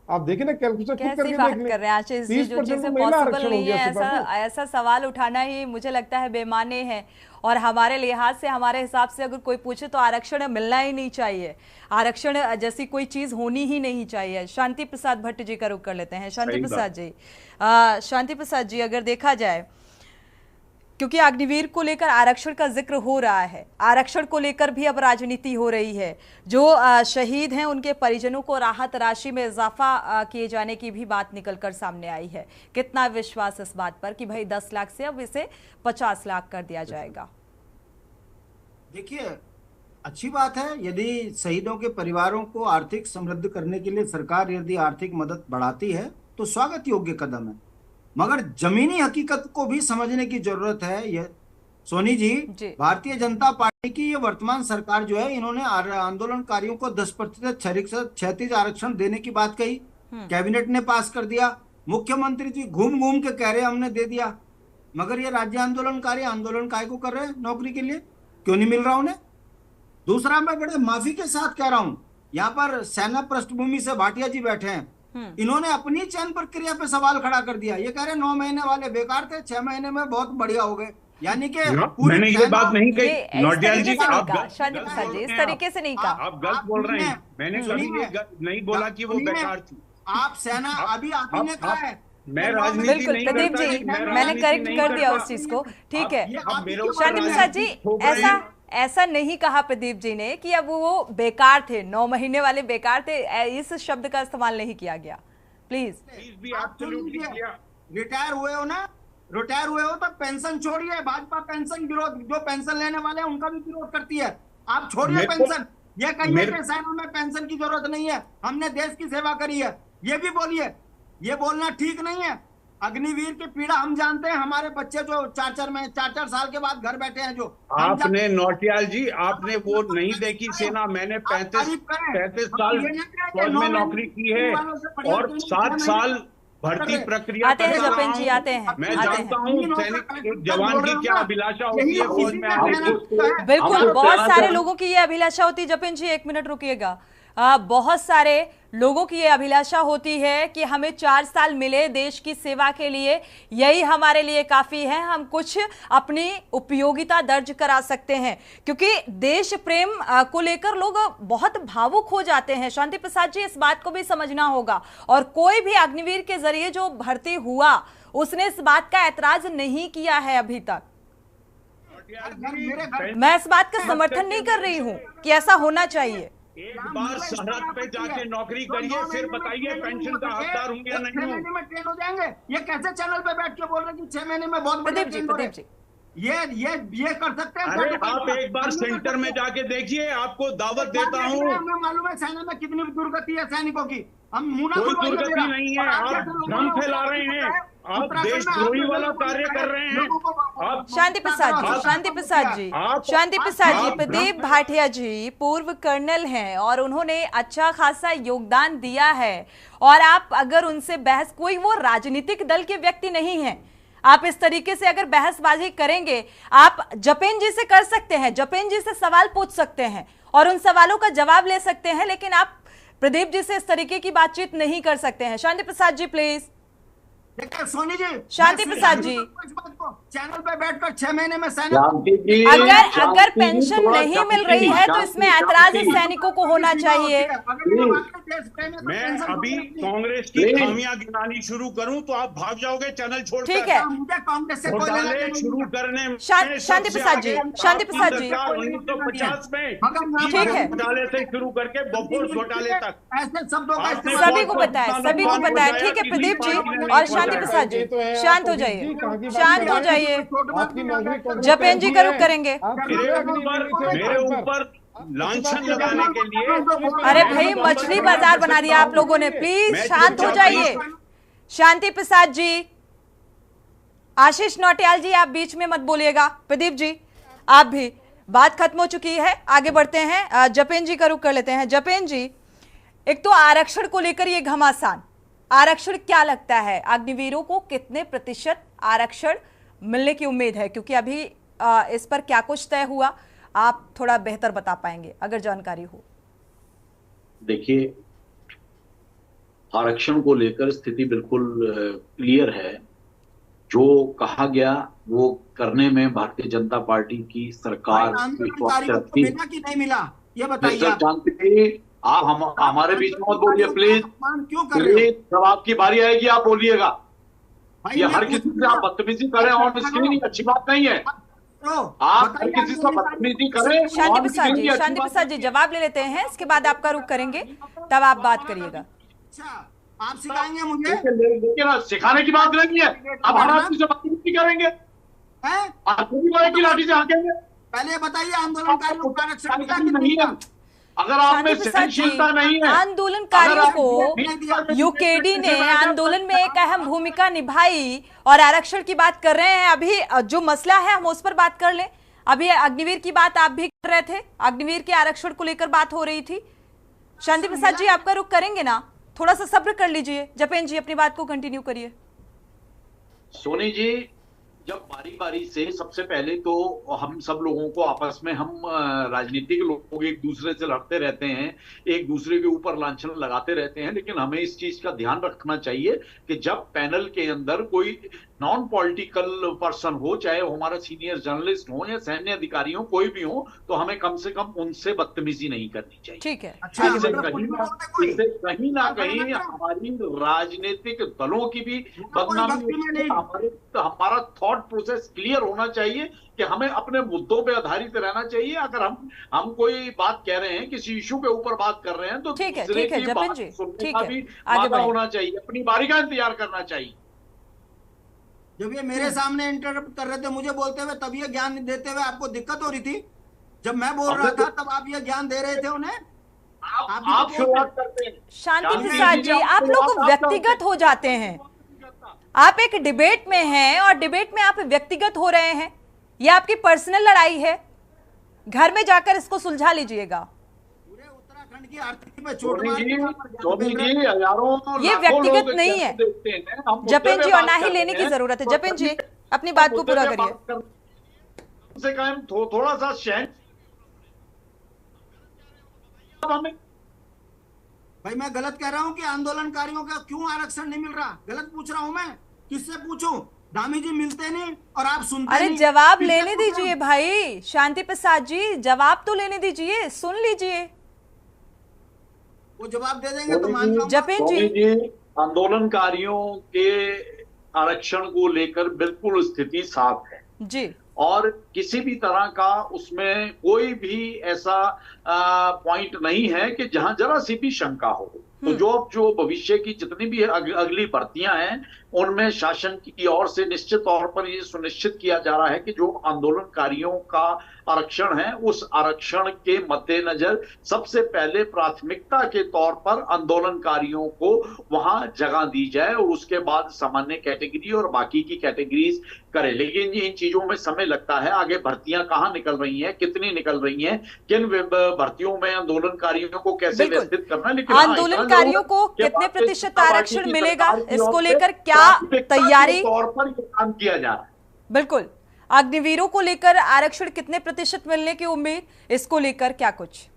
आप देखें ना, कैलकुलेशन खुद करके देख लें। कर रहे हैं आशीष जी, जो चीजें पॉसिबल नहीं है, ऐसा सवाल उठाना ही मुझे लगता है बेमाने है। और हमारे लिहाज से, हमारे हिसाब से अगर कोई पूछे तो आरक्षण मिलना ही नहीं चाहिए, आरक्षण जैसी कोई चीज होनी ही नहीं चाहिए। शांति प्रसाद भट्ट जी का रुख कर लेते हैं। शांति प्रसाद जी, अगर देखा जाए, क्योंकि अग्निवीर को लेकर आरक्षण का जिक्र हो रहा है, आरक्षण को लेकर भी अब राजनीति हो रही है। जो शहीद हैं उनके परिजनों को राहत राशि में इजाफा किए जाने की भी बात निकलकर सामने आई है। कितना विश्वास इस बात पर कि भाई 10 लाख से अब इसे 50 लाख कर दिया जाएगा? देखिए, अच्छी बात है यदि शहीदों के परिवारों को आर्थिक समृद्ध करने के लिए सरकार यदि आर्थिक मदद बढ़ाती है तो स्वागत योग्य कदम है, मगर जमीनी हकीकत को भी समझने की जरूरत है। ये सोनी जी, भारतीय जनता पार्टी की ये वर्तमान सरकार जो है, इन्होंने आंदोलनकारियों को 10% क्षैतिज आरक्षण देने की बात कही, कैबिनेट ने पास कर दिया, मुख्यमंत्री जी घूम घूम के कह रहे हमने दे दिया, मगर ये राज्य आंदोलनकारी आंदोलन काय को कर रहे हैं? नौकरी के लिए क्यों नहीं मिल रहा उन्हें? दूसरा, मैं बड़े माफी के साथ कह रहा हूं, यहाँ पर सेना पृष्ठभूमि से भाटिया जी बैठे हैं, इन्होंने अपनी चयन प्रक्रिया पे सवाल खड़ा कर दिया। ये कह रहे 9 महीने वाले बेकार थे, 6 महीने में बहुत बढ़िया हो गए। यानी कि मैंने ये बात नहीं कही नौटियाल जी, आप शांति प्रसाद जी इस तरीके से नहीं कहा, आप गलत बोल रहे हैं। मैंने कभी नहीं बोला कि वो बेकार थी। आप सेना अभी आपने कहा है, मैं राजनीति नहीं करता। प्रदीप जी, मैंने करेक्ट कर दिया उस चीज को, ठीक है। शांति प्रसाद जी, ऐसा नहीं कहा प्रदीप जी ने कि अब वो बेकार थे, 9 महीने वाले बेकार थे, इस शब्द का इस्तेमाल नहीं किया गया। प्लीज रिटायर हुए हो ना, रिटायर हुए हो तो पेंशन छोड़िए। भाजपा पेंशन विरोध, जो पेंशन लेने वाले हैं उनका भी विरोध करती है। आप छोड़िए पेंशन, ये कहिए कि सेना में पेंशन की जरूरत नहीं है, हमने देश की सेवा करी है, ये भी बोलिए। ये बोलना ठीक नहीं है। अग्निवीर की पीड़ा हम जानते हैं, हमारे बच्चे जो 4-4 साल के बाद घर बैठे हैं, जो आपने नौटियाल जी, आपने वो नहीं देखी सेना। मैंने 35 साल फौज में नौकरी की है और 7 साल भर्ती प्रक्रिया आते हैं जपेन जी, आते हैं। मैं जानता हूँ सैनिक एक जवान की क्या अभिलाषा होती है फौज में। बिल्कुल, बहुत सारे लोगों की ये अभिलाषा होती है। जपेन जी 1 मिनट रुकिएगा। बहुत सारे लोगों की ये अभिलाषा होती है कि हमें 4 साल मिले देश की सेवा के लिए, यही हमारे लिए काफी है, हम कुछ अपनी उपयोगिता दर्ज करा सकते हैं, क्योंकि देश प्रेम को लेकर लोग बहुत भावुक हो जाते हैं। शांति प्रसाद जी, इस बात को भी समझना होगा। और कोई भी अग्निवीर के जरिए जो भर्ती हुआ उसने इस बात का ऐतराज नहीं किया है अभी तक। मैं इस बात का समर्थन नहीं कर रही हूं कि ऐसा होना चाहिए। एक बार सरहद पे जाके नौकरी करिए, फिर बताइए पेंशन का हकदार हूँ या नहीं हूँ। में ट्रेन हो जाएंगे। ये कैसे चैनल पे बैठ के बोल रहे हैं कि 6 महीने में बहुत प्रदीप जी ये कर सकते हैं? अरे आप एक बार सेंटर में जाके देखिए, आपको दावत देता हूँ। हमें मालूम है सेना में कितनी दुर्गति है सैनिकों की। हम कोई दुर्गति नहीं है, आप भ्रम फैला रहे हैं, आप देशद्रोही वाला कार्य कर रहे हैं। आप शांति प्रसाद जी, प्रदीप भाटिया जी पूर्व कर्नल हैं और उन्होंने अच्छा खासा योगदान दिया है, और आप अगर उनसे बहस, कोई वो राजनीतिक दल के व्यक्ति नहीं है, आप इस तरीके से अगर बहसबाजी करेंगे, आप जपेन जी से कर सकते हैं, जपेन जी से सवाल पूछ सकते हैं और उन सवालों का जवाब ले सकते हैं, लेकिन आप प्रदीप जी से इस तरीके की बातचीत नहीं कर सकते हैं। शांति प्रसाद जी प्लीज। सोनी जी, शांति प्रसाद जी, चैनल पे बैठकर 6 महीने में सैनिक, अगर पेंशन नहीं मिल रही है तो इसमें ऐतराज सैनिकों को होना चाहिए। मैं अभी कांग्रेस की खामियां गिनानी शुरू करूं तो आप भाग जाओगे चैनल छोड़कर। ठीक है, कांग्रेस से शुरू करने में शांति प्रसाद जी 1950 में ठीक है, घोटाले से शुरू करके बोफोर्स घोटाले तक ऐसे शब्दों का सभी को पता है। ठीक है प्रदीप जी और शांति प्रसाद जी, शांत हो जाइए, शांत हो जाइए। जपेन जी का रुख करेंगे। मेरे ऊपर लांछन लगाने के लिए। अरे भाई, मछली बाजार बना दिया आप लोगों ने, प्लीज शांत हो जाइए। शांति प्रसाद जी, आशीष नौटियाल जी, आप बीच में मत बोलिएगा। प्रदीप जी आप भी, बात खत्म हो चुकी है, आगे बढ़ते हैं। जपेन जी का रुख कर लेते हैं। जपेन जी, एक तो आरक्षण को लेकर ये घमासान, आरक्षण क्या लगता है अग्निवीरों को कितने प्रतिशत आरक्षण मिलने की उम्मीद है? क्योंकि अभी इस पर क्या कुछ तय हुआ, आप थोड़ा बेहतर बता पाएंगे अगर जानकारी हो। देखिए, आरक्षण को लेकर स्थिति बिल्कुल क्लियर है। जो कहा गया वो करने में भारतीय जनता पार्टी की सरकार विश्वास रखती है कि नहीं मिला, ये बताइए। आप हमारे बीच में मत बोलिए प्लीज, क्यों कर रहे हो? जब आपकी बारी आएगी आप बोलिएगा। ये हर किसी से आप बदतमीजी करें और इसकी अच्छी बात नहीं है। आप हर किसी से बदतमीजी करें। शांति प्रसाद जी जवाब ले लेते हैं, इसके बाद आपका रुख करेंगे, तब आप बात करिएगा। आप सिखाएंगे मुझे? लेकिन सिखाने की बात नहीं है, आप हमारे से बदतमीजी करेंगे, लाठी से हाकेंगे। पहले बताइए आंदोलनकारियों का आरक्षण नहीं है। अगर आप में सहनशीलता नहीं है, आंदोलनकारियों को यूकेडी ने आंदोलन में एक अहम भूमिका निभाई और आरक्षण की बात कर रहे हैं। अभी जो मसला है हम उस पर बात कर लें। अभी अग्निवीर की बात आप भी कर रहे थे, अग्निवीर के आरक्षण को लेकर बात हो रही थी। शांति प्रसाद जी आपका रुख करेंगे ना, थोड़ा सा सब्र कर लीजिए। जपेन जी अपनी बात को कंटिन्यू करिए। सोनी जी, जब बारी बारी से, सबसे पहले तो हम सब लोगों को आपस में, हम राजनीतिक लोग एक दूसरे से लड़ते रहते हैं, एक दूसरे के ऊपर लांछन लगाते रहते हैं, लेकिन हमें इस चीज का ध्यान रखना चाहिए कि जब पैनल के अंदर कोई नॉन पॉलिटिकल पर्सन हो, चाहे वो हमारा सीनियर जर्नलिस्ट हो या सैन्य अधिकारी हो, कोई भी हो, तो हमें कम से कम उनसे बदतमीजी नहीं करनी चाहिए। ठीक है। इससे कहीं ना कहीं हमारी राजनीतिक दलों की भी बदनामी, हमारा थॉट प्रोसेस क्लियर होना चाहिए कि हमें अपने मुद्दों पे आधारित रहना चाहिए। अगर हम कोई बात कह रहे हैं, किसी इशू के ऊपर बात कर रहे हैं, तो ठीक है, जपेन जी, सुनने का भी मौका होना चाहिए, अपनी बारी का इंतजार करना चाहिए। जब ये मेरे सामने इंटरप्ट कर रहे थे, मुझे बोलते हुए, तब ये ज्ञान देते हुए आपको दिक्कत हो रही थी। जब मैं बोल रहा था तब आप ये ज्ञान दे रहे थे उन्हें। आप शुरुआत करते हैं। शांति प्रसाद जी, आप लोग व्यक्तिगत हो जाते हैं। आप एक डिबेट में हैं और डिबेट में आप व्यक्तिगत हो रहे हैं। ये आपकी पर्सनल लड़ाई है, घर में जाकर इसको सुलझा लीजिएगा। की आर्थिक में चोट ये व्यक्तिगत नहीं है जपेन जी, और ना ही लेने की जरूरत है। जपेन जी अपनी बात को पूरा करिए। थोड़ा सा शहर भाई, मैं गलत कह रहा हूं कि आंदोलनकारियों का क्यों आरक्षण नहीं मिल रहा? गलत पूछ रहा हूं मैं, किससे पूछूं? दामी जी मिलते नहीं और आप सुनते नहीं। अरे जवाब लेने दीजिए भाई, शांति प्रसाद जी जवाब तो लेने दीजिए, सुन लीजिए। वो जवाब दे देंगे तो मान जाऊंगा। जपेन जी, आंदोलनकारियों के आरक्षण को लेकर बिल्कुल स्थिति साफ है जी, और किसी भी तरह का उसमें कोई भी ऐसा पॉइंट नहीं है कि जहां जरा सी भी शंका हो। तो जो भविष्य की जितनी भी अगली भर्तियां हैं, उनमें शासन की ओर से निश्चित तौर पर ये सुनिश्चित किया जा रहा है कि जो आंदोलनकारियों का आरक्षण है, उस आरक्षण के मद्देनजर सबसे पहले प्राथमिकता के तौर पर आंदोलनकारियों को वहां जगह दी जाए और उसके बाद सामान्य कैटेगरी और बाकी की कैटेगरीज करे। लेकिन इन चीजों में समय लगता है। आगे भर्तियां कहाँ निकल रही हैं, कितनी निकल रही हैं, किन भर्तियों में आंदोलनकारियों को कैसे व्यवस्थित करना है, लेकिन आंदोलनकारियों को कितने प्रतिशत आरक्षण मिलेगा, इसको लेकर क्या तैयारी तौर पर काम किया जा रहा है। बिल्कुल, अग्निवीरों को लेकर आरक्षण कितने प्रतिशत मिलने की उम्मीद, इसको लेकर क्या कुछ?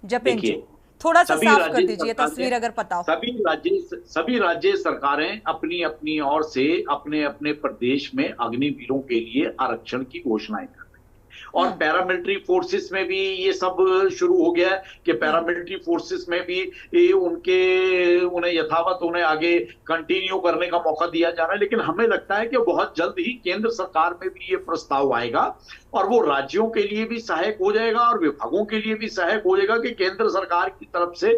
जपेन जी थोड़ा सा साफ कर दीजिए तस्वीर अगर पता हो। सभी राज्य सरकारें अपनी अपनी ओर से अपने अपने प्रदेश में अग्निवीरों के लिए आरक्षण की घोषणाएं कर रही हैं। और पैरामिलिट्री फोर्सेस में भी ये सब शुरू हो गया है कि पैरामिलिट्री फोर्सेस में भी उन्हें यथावत उन्हें आगे कंटिन्यू करने का मौका दिया जा रहा है। लेकिन हमें लगता है कि बहुत जल्द ही केंद्र सरकार में भी ये प्रस्ताव आएगा और वो राज्यों के लिए भी सहायक हो जाएगा और विभागों के लिए भी सहायक हो जाएगा कि केंद्र सरकार की तरफ से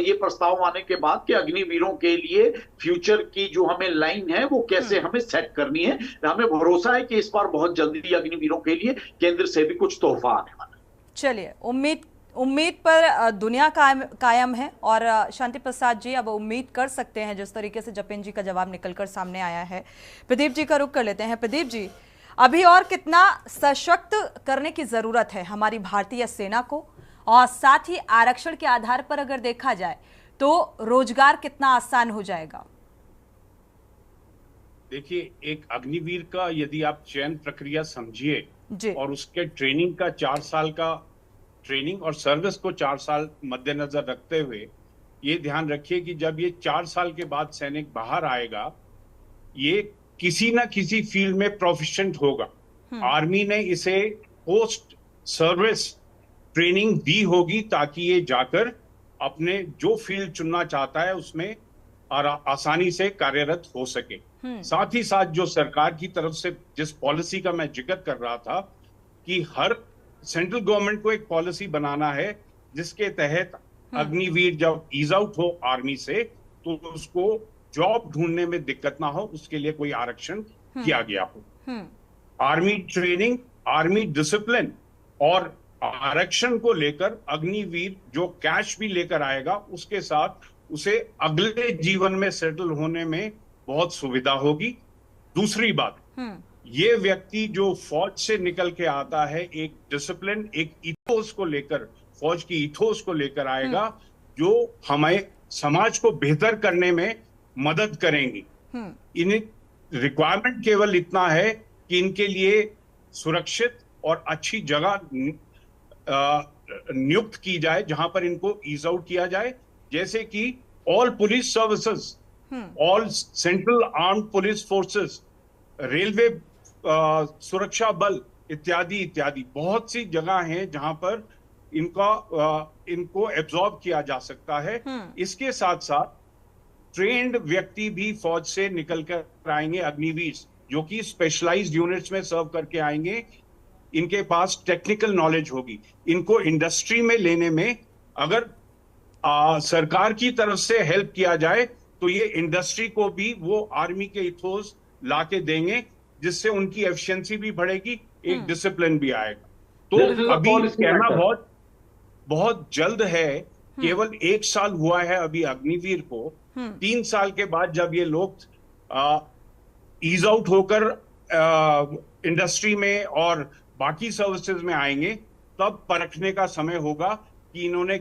ये प्रस्ताव आने के बाद कि अग्निवीरों के लिए फ्यूचर की जो हमें लाइन है वो कैसे हमें सेट करनी है। हमें भरोसा है कि इस बार बहुत जल्दी अग्निवीरों के लिए केंद्र से भी कुछ तोहफा आने वाला है। चलिए, उम्मीद पर दुनिया कायम है और शांति प्रसाद जी अब उम्मीद कर सकते हैं जिस तरीके से जपेन जी का जवाब निकलकर सामने आया है। प्रदीप जी का रुख कर लेते हैं। प्रदीप जी, अभी और कितना सशक्त करने की जरूरत है हमारी भारतीय सेना को, और साथ ही आरक्षण के आधार पर अगर देखा जाए तो रोजगार कितना आसान हो जाएगा? देखिए, एक अग्निवीर का यदि आप चयन प्रक्रिया समझिए और उसके ट्रेनिंग का 4 साल का ट्रेनिंग और सर्विस को 4 साल मद्देनजर रखते हुए ये ध्यान रखिए कि जब ये 4 साल के बाद सैनिक बाहर आएगा, ये किसी ना किसी फील्ड में प्रोफिशिएंट होगा। आर्मी ने इसे पोस्ट सर्विस ट्रेनिंग दी होगी ताकि ये जाकर अपने जो फील्ड चुनना चाहता है उसमें आसानी से कार्यरत हो सके। साथ ही साथ जो सरकार की तरफ से जिस पॉलिसी का मैं जिक्र कर रहा था कि हर सेंट्रल गवर्नमेंट को एक पॉलिसी बनाना है जिसके तहत अग्निवीर जब ईज आउट हो आर्मी से तो उसको जॉब ढूंढने में दिक्कत ना हो, उसके लिए कोई आरक्षण किया गया हो। आर्मी ट्रेनिंग, आर्मी डिसिप्लिन और आरक्षण को लेकर अग्निवीर जो कैश भी लेकर आएगा उसके साथ उसे अगले जीवन में सेटल होने में बहुत सुविधा होगी। दूसरी बात, ये व्यक्ति जो फौज से निकल के आता है एक डिसिप्लिन, एक इथोस को लेकर, फौज की इथोस को लेकर आएगा जो हमें समाज को बेहतर करने में मदद करेंगी। इन्हें रिक्वायरमेंट केवल इतना है कि इनके लिए सुरक्षित और अच्छी जगह नियुक्त की जाए जहां पर इनको ईज आउट किया जाए, जैसे कि all police services, all central armed police forces, railway सुरक्षा बल इत्यादि इत्यादि। बहुत सी जगह हैं जहां पर इनको एब्जॉर्ब किया जा सकता है। इसके साथ साथ ट्रेन्ड व्यक्ति भी फौज से निकल कर आएंगे, अग्निवीर, जो कि स्पेशलाइज्ड यूनिट्स में सर्व करके आएंगे। इनके पास टेक्निकल नॉलेज होगी। इनको इंडस्ट्री में लेने में अगर सरकार की तरफ से हेल्प किया जाए तो ये इंडस्ट्री को भी वो आर्मी के इथोस लाके देंगे, जिससे उनकी एफिशिएंसी भी बढ़ेगी, एक डिसिप्लिन भी आएगा। तो अभी कहना बहुत जल्द है, केवल 1 साल हुआ है अभी अग्निवीर को। 3 साल के बाद जब ये लोग ईज आउट होकर इंडस्ट्री में और बाकी सर्विसेज में आएंगे, तब परखने का समय होगा कि इन्होंने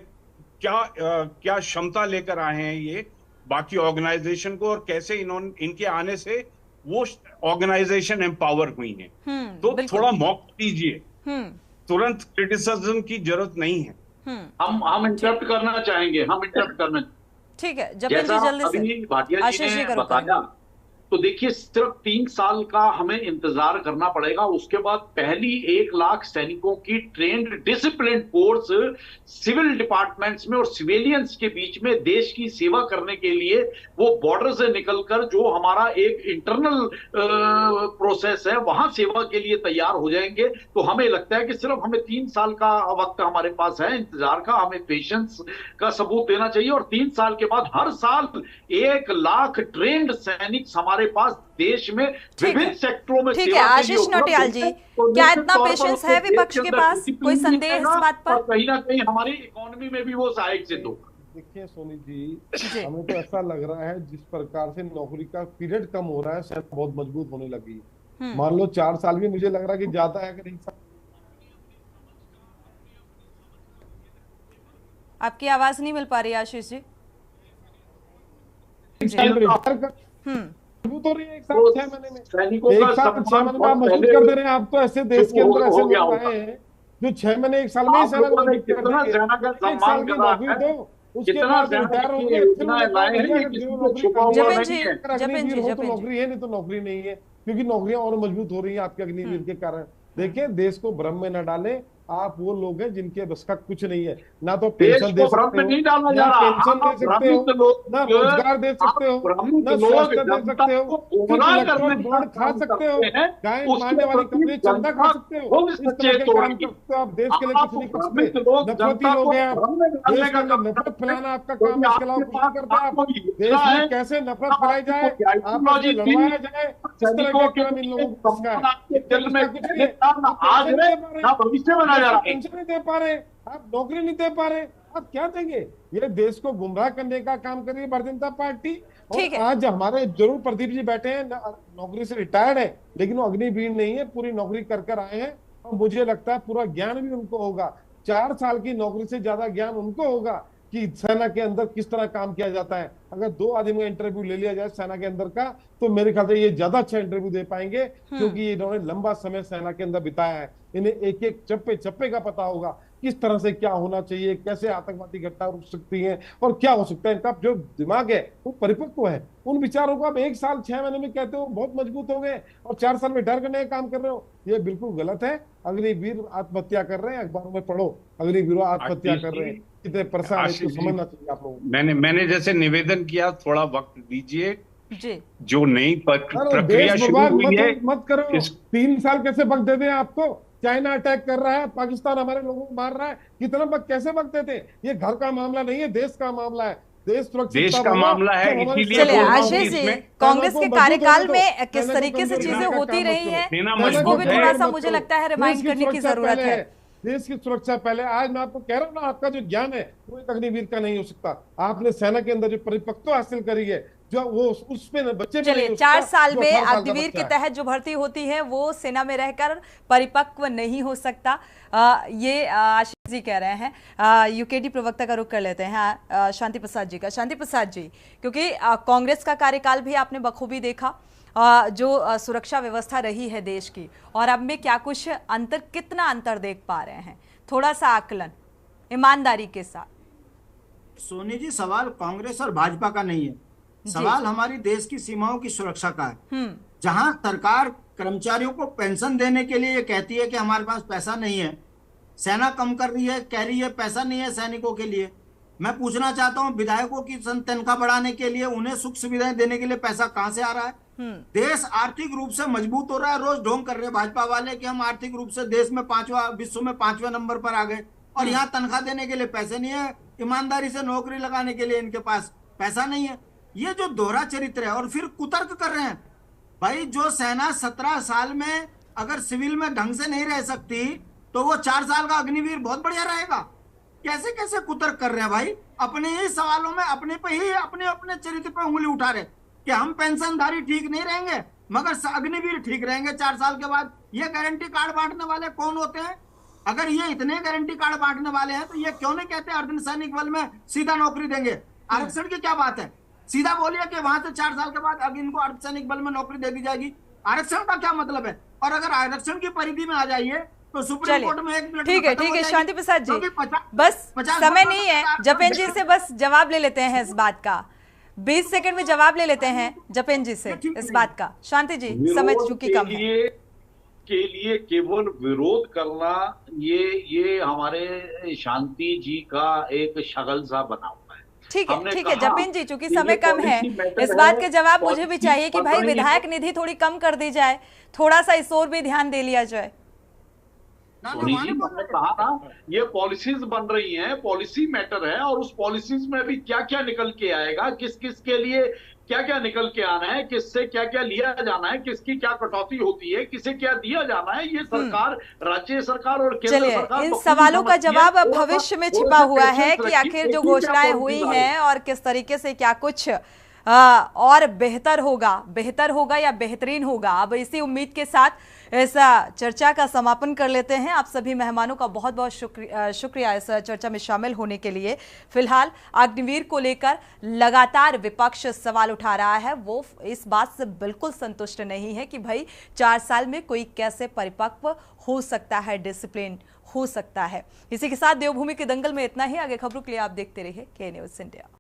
क्या क्षमता लेकर आए हैं ये बाकी ऑर्गेनाइजेशन को, और कैसे इनके आने से वो ऑर्गेनाइजेशन एम्पावर हुई है। तो थोड़ा मौका दीजिए, तुरंत क्रिटिसिज्म की जरूरत नहीं है। हम इंटरप्ट करना चाहेंगे, ठीक है, जब जल्दी से भाटिया जी ने बताया, तो देखिए सिर्फ 3 साल का हमें इंतजार करना पड़ेगा। उसके बाद पहली 1 लाख सैनिकों की trained discipline force civil departments में और सिविलियंस के बीच में देश की सेवा करने के लिए वो बॉर्डर से निकलकर जो हमारा एक इंटरनल प्रोसेस है वहां सेवा के लिए तैयार हो जाएंगे। तो हमें लगता है कि सिर्फ हमें 3 साल का वक्त हमारे पास है इंतजार का, हमें पेशेंस का सबूत देना चाहिए। और 3 साल के बाद हर साल 1 लाख ट्रेंड सैनिक हमारे पास देश में विभिन्न सेक्टरों में ठीक है। आशीष नौटियाल जी, क्या इतना पेशेंस है विपक्ष के पास? कोई संदेह इस बात पर? कहीं ना कहीं हमारी इकोनॉमी में भी वो सहायक सिद्ध होगा। देखिए सोनी जी, हमें तो ऐसा लग रहा है जिस प्रकार से नौकरी का पीरियड कम हो रहा है, सेना बहुत मजबूत होने लगी। मान लो 4 साल भी मुझे लग रहा है कि ज्यादा है कि नहीं। आपकी आवाज नहीं मिल पा रही आशीष जी। मजबूत हो रही है 1 साल 6 महीने में, 1 साल 6 महीने में आप मजबूत कर दे रहे हैं। आप तो ऐसे देश के अंदर ऐसे लोग आए हैं जो 6 महीने 1 साल में ही सेना नौकरी कर देंगे। 1 साल की नौकरी दो, उसके बाद रिटायर होंगे, फिर नौकरी है, नहीं तो नौकरी नहीं है, क्योंकि नौकरियां और मजबूत हो रही है आपके अग्निवीर के कारण। देखिए, देश को भ्रम में न डालें। आप वो लोग हैं जिनके बस का कुछ नहीं है, ना तो पेंशन दे सकते हो, ना पेंशन दे सकते हो, ना रोजगार दे सकते हो, ना स्वास्थ्य दे सकते हो, इलेक्ट्रॉनिक बॉन्ड खा सकते हो, गाय मारने वाली कंपनी चंदा खा सकते हो। इस तरह के काम करते हो आप, देश के लिए कुछ नहीं कर सकते। नफरती लोग हैं आप, देश के अंदर नफरत फैलाना आपका काम है, इसके अलावा कुछ नहीं करते आप। देश में कैसे नफरत फैलाई जाए, आपस में लड़वाया जाए, इस तरह का काम इन लोगों को है। जल में आज ना भविष्य बना जा रहा है, पेंशन नहीं दे पा रहे, आप नौकरी नहीं दे पा रहे, आप क्या देंगे? ये देश को गुमराह करने का काम कर रही है भारतीय जनता पार्टी। और आज हमारे जरूर प्रदीप जी बैठे हैं, नौकरी से रिटायर्ड है, लेकिन वो अग्निवीर नहीं है, पूरी नौकरी कर कर आए हैं और मुझे लगता है पूरा ज्ञान भी उनको होगा। 4 साल की नौकरी से ज्यादा ज्ञान उनको होगा कि सेना के अंदर किस तरह काम किया जाता है। अगर 2 आदमी का इंटरव्यू ले लिया जाए सेना के अंदर का, तो मेरे ख्याल से ये ज्यादा अच्छा इंटरव्यू दे पाएंगे, क्योंकि इन्होंने लंबा समय सेना के अंदर बिताया है। इन्हें एक एक चप्पे चप्पे का पता होगा, किस तरह से क्या होना चाहिए, कैसे आतंकवादी घटना रुक सकती है और क्या हो सकता है। इनका जो दिमाग है वो परिपक्व है। उन विचारों को आप 1 साल 6 महीने में कहते हो बहुत मजबूत हो गए और 4 साल में डर करने का काम कर रहे हो, ये बिल्कुल गलत है। अग्निवीर आत्महत्या कर रहे हैं, अखबारों में पढ़ो, अग्निवीर आत्महत्या कर रहे हैं, कितने परेशान है, इसको समझना चाहिए आप लोगों को। मैंने जैसे निवेदन किया, थोड़ा वक्त दीजिए, जो नई प्रक्रिया शुरू हुई है मत करो। 3 साल कैसे वक्त दे दें आपको? चाइना अटैक कर रहा है, पाकिस्तान हमारे लोगों को मार रहा है, कितना वक्त कैसे वक्त देते? ये घर का मामला नहीं है, देश का मामला है, देश का मामला है। चलिए आशीष जी, कांग्रेस के कार्यकाल में किस तरीके से चीजें होती रही हैं, उसको भी थोड़ा सा मुझे लगता है रिमाइंड करने की जरूरत है। देश की सुरक्षा पहले। आज मैं आपको कह रहा हूँ ना, आपका जो ज्ञान है वो एक अग्निवीर का नहीं हो सकता। आपने सेना के अंदर जो परिपक्वता हासिल करी है, जो वो उसमें बच्चे, चलिए 4 साल में अग्निवीर के तहत जो भर्ती होती है वो सेना में रहकर परिपक्व नहीं हो सकता, ये आशीष जी कह रहे हैं। यूकेडी प्रवक्ता का रुख कर लेते हैं शांति प्रसाद जी का। शांति प्रसाद जी, क्योंकि कांग्रेस का कार्यकाल भी आपने बखूबी देखा, जो सुरक्षा व्यवस्था रही है देश की, और अब में क्या कुछ अंतर, कितना अंतर देख पा रहे हैं? थोड़ा सा आकलन ईमानदारी के साथ। सोनी जी, सवाल कांग्रेस और भाजपा का नहीं है, सवाल हमारी देश की सीमाओं की सुरक्षा का है। जहां सरकार कर्मचारियों को पेंशन देने के लिए ये कहती है कि हमारे पास पैसा नहीं है, सेना कम कर रही है, कह रही है पैसा नहीं है सैनिकों के लिए। मैं पूछना चाहता हूं, विधायकों की तनख्वाह बढ़ाने के लिए, उन्हें सुख सुविधाएं देने के लिए पैसा कहां से आ रहा है? देश आर्थिक रूप से मजबूत हो रहा है। रोज ढोंग कर रहे हैं भाजपा वाले कि हम आर्थिक रूप से देश में विश्व में 5वें नंबर पर आ गए, और यहाँ तनख्वाह देने के लिए पैसे नहीं है, ईमानदारी से नौकरी लगाने के लिए इनके पास पैसा नहीं है। ये जो दोहरा चरित्र है, और फिर कुतर्क कर रहे हैं। भाई, जो सेना 17 साल में अगर सिविल में ढंग से नहीं रह सकती, तो वो 4 साल का अग्निवीर बहुत बढ़िया रहेगा। कैसे कैसे कुतर्क कर रहे हैं भाई? अपने ही सवालों में अपने पे ही अपने चरित्र पे उंगली उठा रहे कि हम पेंशनधारी ठीक नहीं रहेंगे मगर अग्निवीर ठीक रहेंगे 4 साल के बाद। ये गारंटी कार्ड बांटने वाले कौन होते हैं? अगर ये इतने गारंटी कार्ड बांटने वाले हैं, तो ये क्यों नहीं कहते अर्धसैनिक बल में सीधा नौकरी देंगे? आरक्षण की क्या बात है? सीधा बोलिए कि वहां से 4 साल के बाद अब इनको अर्धसैनिक बल में नौकरी दे दी जाएगी। आरक्षण का क्या मतलब है? और अगर आरक्षण की परिधि में आ जाइए तो सुप्रीम कोर्ट में 1 मिनट। ठीक है शांति प्रसाद जी, बस समय नहीं है, जपेन जी से बस जवाब ले लेते हैं इस बात का। 20 सेकंड में जवाब ले लेते हैं जपेन जी से इस बात का। शांति जी, समय चूंकि कम है। के लिए केवल विरोध करना, ये हमारे शांति जी का एक शगल सा बना हुआ है। ठीक है जपेन जी, चूंकि समय कम है, इस बात के जवाब मुझे भी चाहिए कि भाई विधायक निधि थोड़ी कम कर दी जाए, थोड़ा सा इस ओर भी ध्यान दे लिया जाए। सोनी जी, मैंने कहा ना, ये पॉलिसीज बन रही हैं, पॉलिसी मैटर है, और उस पॉलिसीज में भी क्या क्या निकल के आएगा, किस किस के लिए क्या क्या निकल के आना है, किससे क्या क्या लिया जाना है, किसकी क्या कटौती होती है, किसे क्या दिया जाना है, ये सरकार, राज्य सरकार और केंद्र सरकार इन सवालों का जवाब भविष्य में छिपा हुआ है कि आखिर जो घोषणाएं हुई हैं और किस तरीके से क्या कुछ और बेहतर होगा या बेहतरीन होगा। अब इसी उम्मीद के साथ इस चर्चा का समापन कर लेते हैं। आप सभी मेहमानों का बहुत बहुत शुक्रिया इस चर्चा में शामिल होने के लिए। फिलहाल अग्निवीर को लेकर लगातार विपक्ष सवाल उठा रहा है, वो इस बात से बिल्कुल संतुष्ट नहीं है कि भाई 4 साल में कोई कैसे परिपक्व हो सकता है, डिसिप्लिन हो सकता है। इसी के साथ देवभूमि के दंगल में इतना ही। आगे खबरों के लिए आप देखते रहिए के न्यूज़ इंडिया।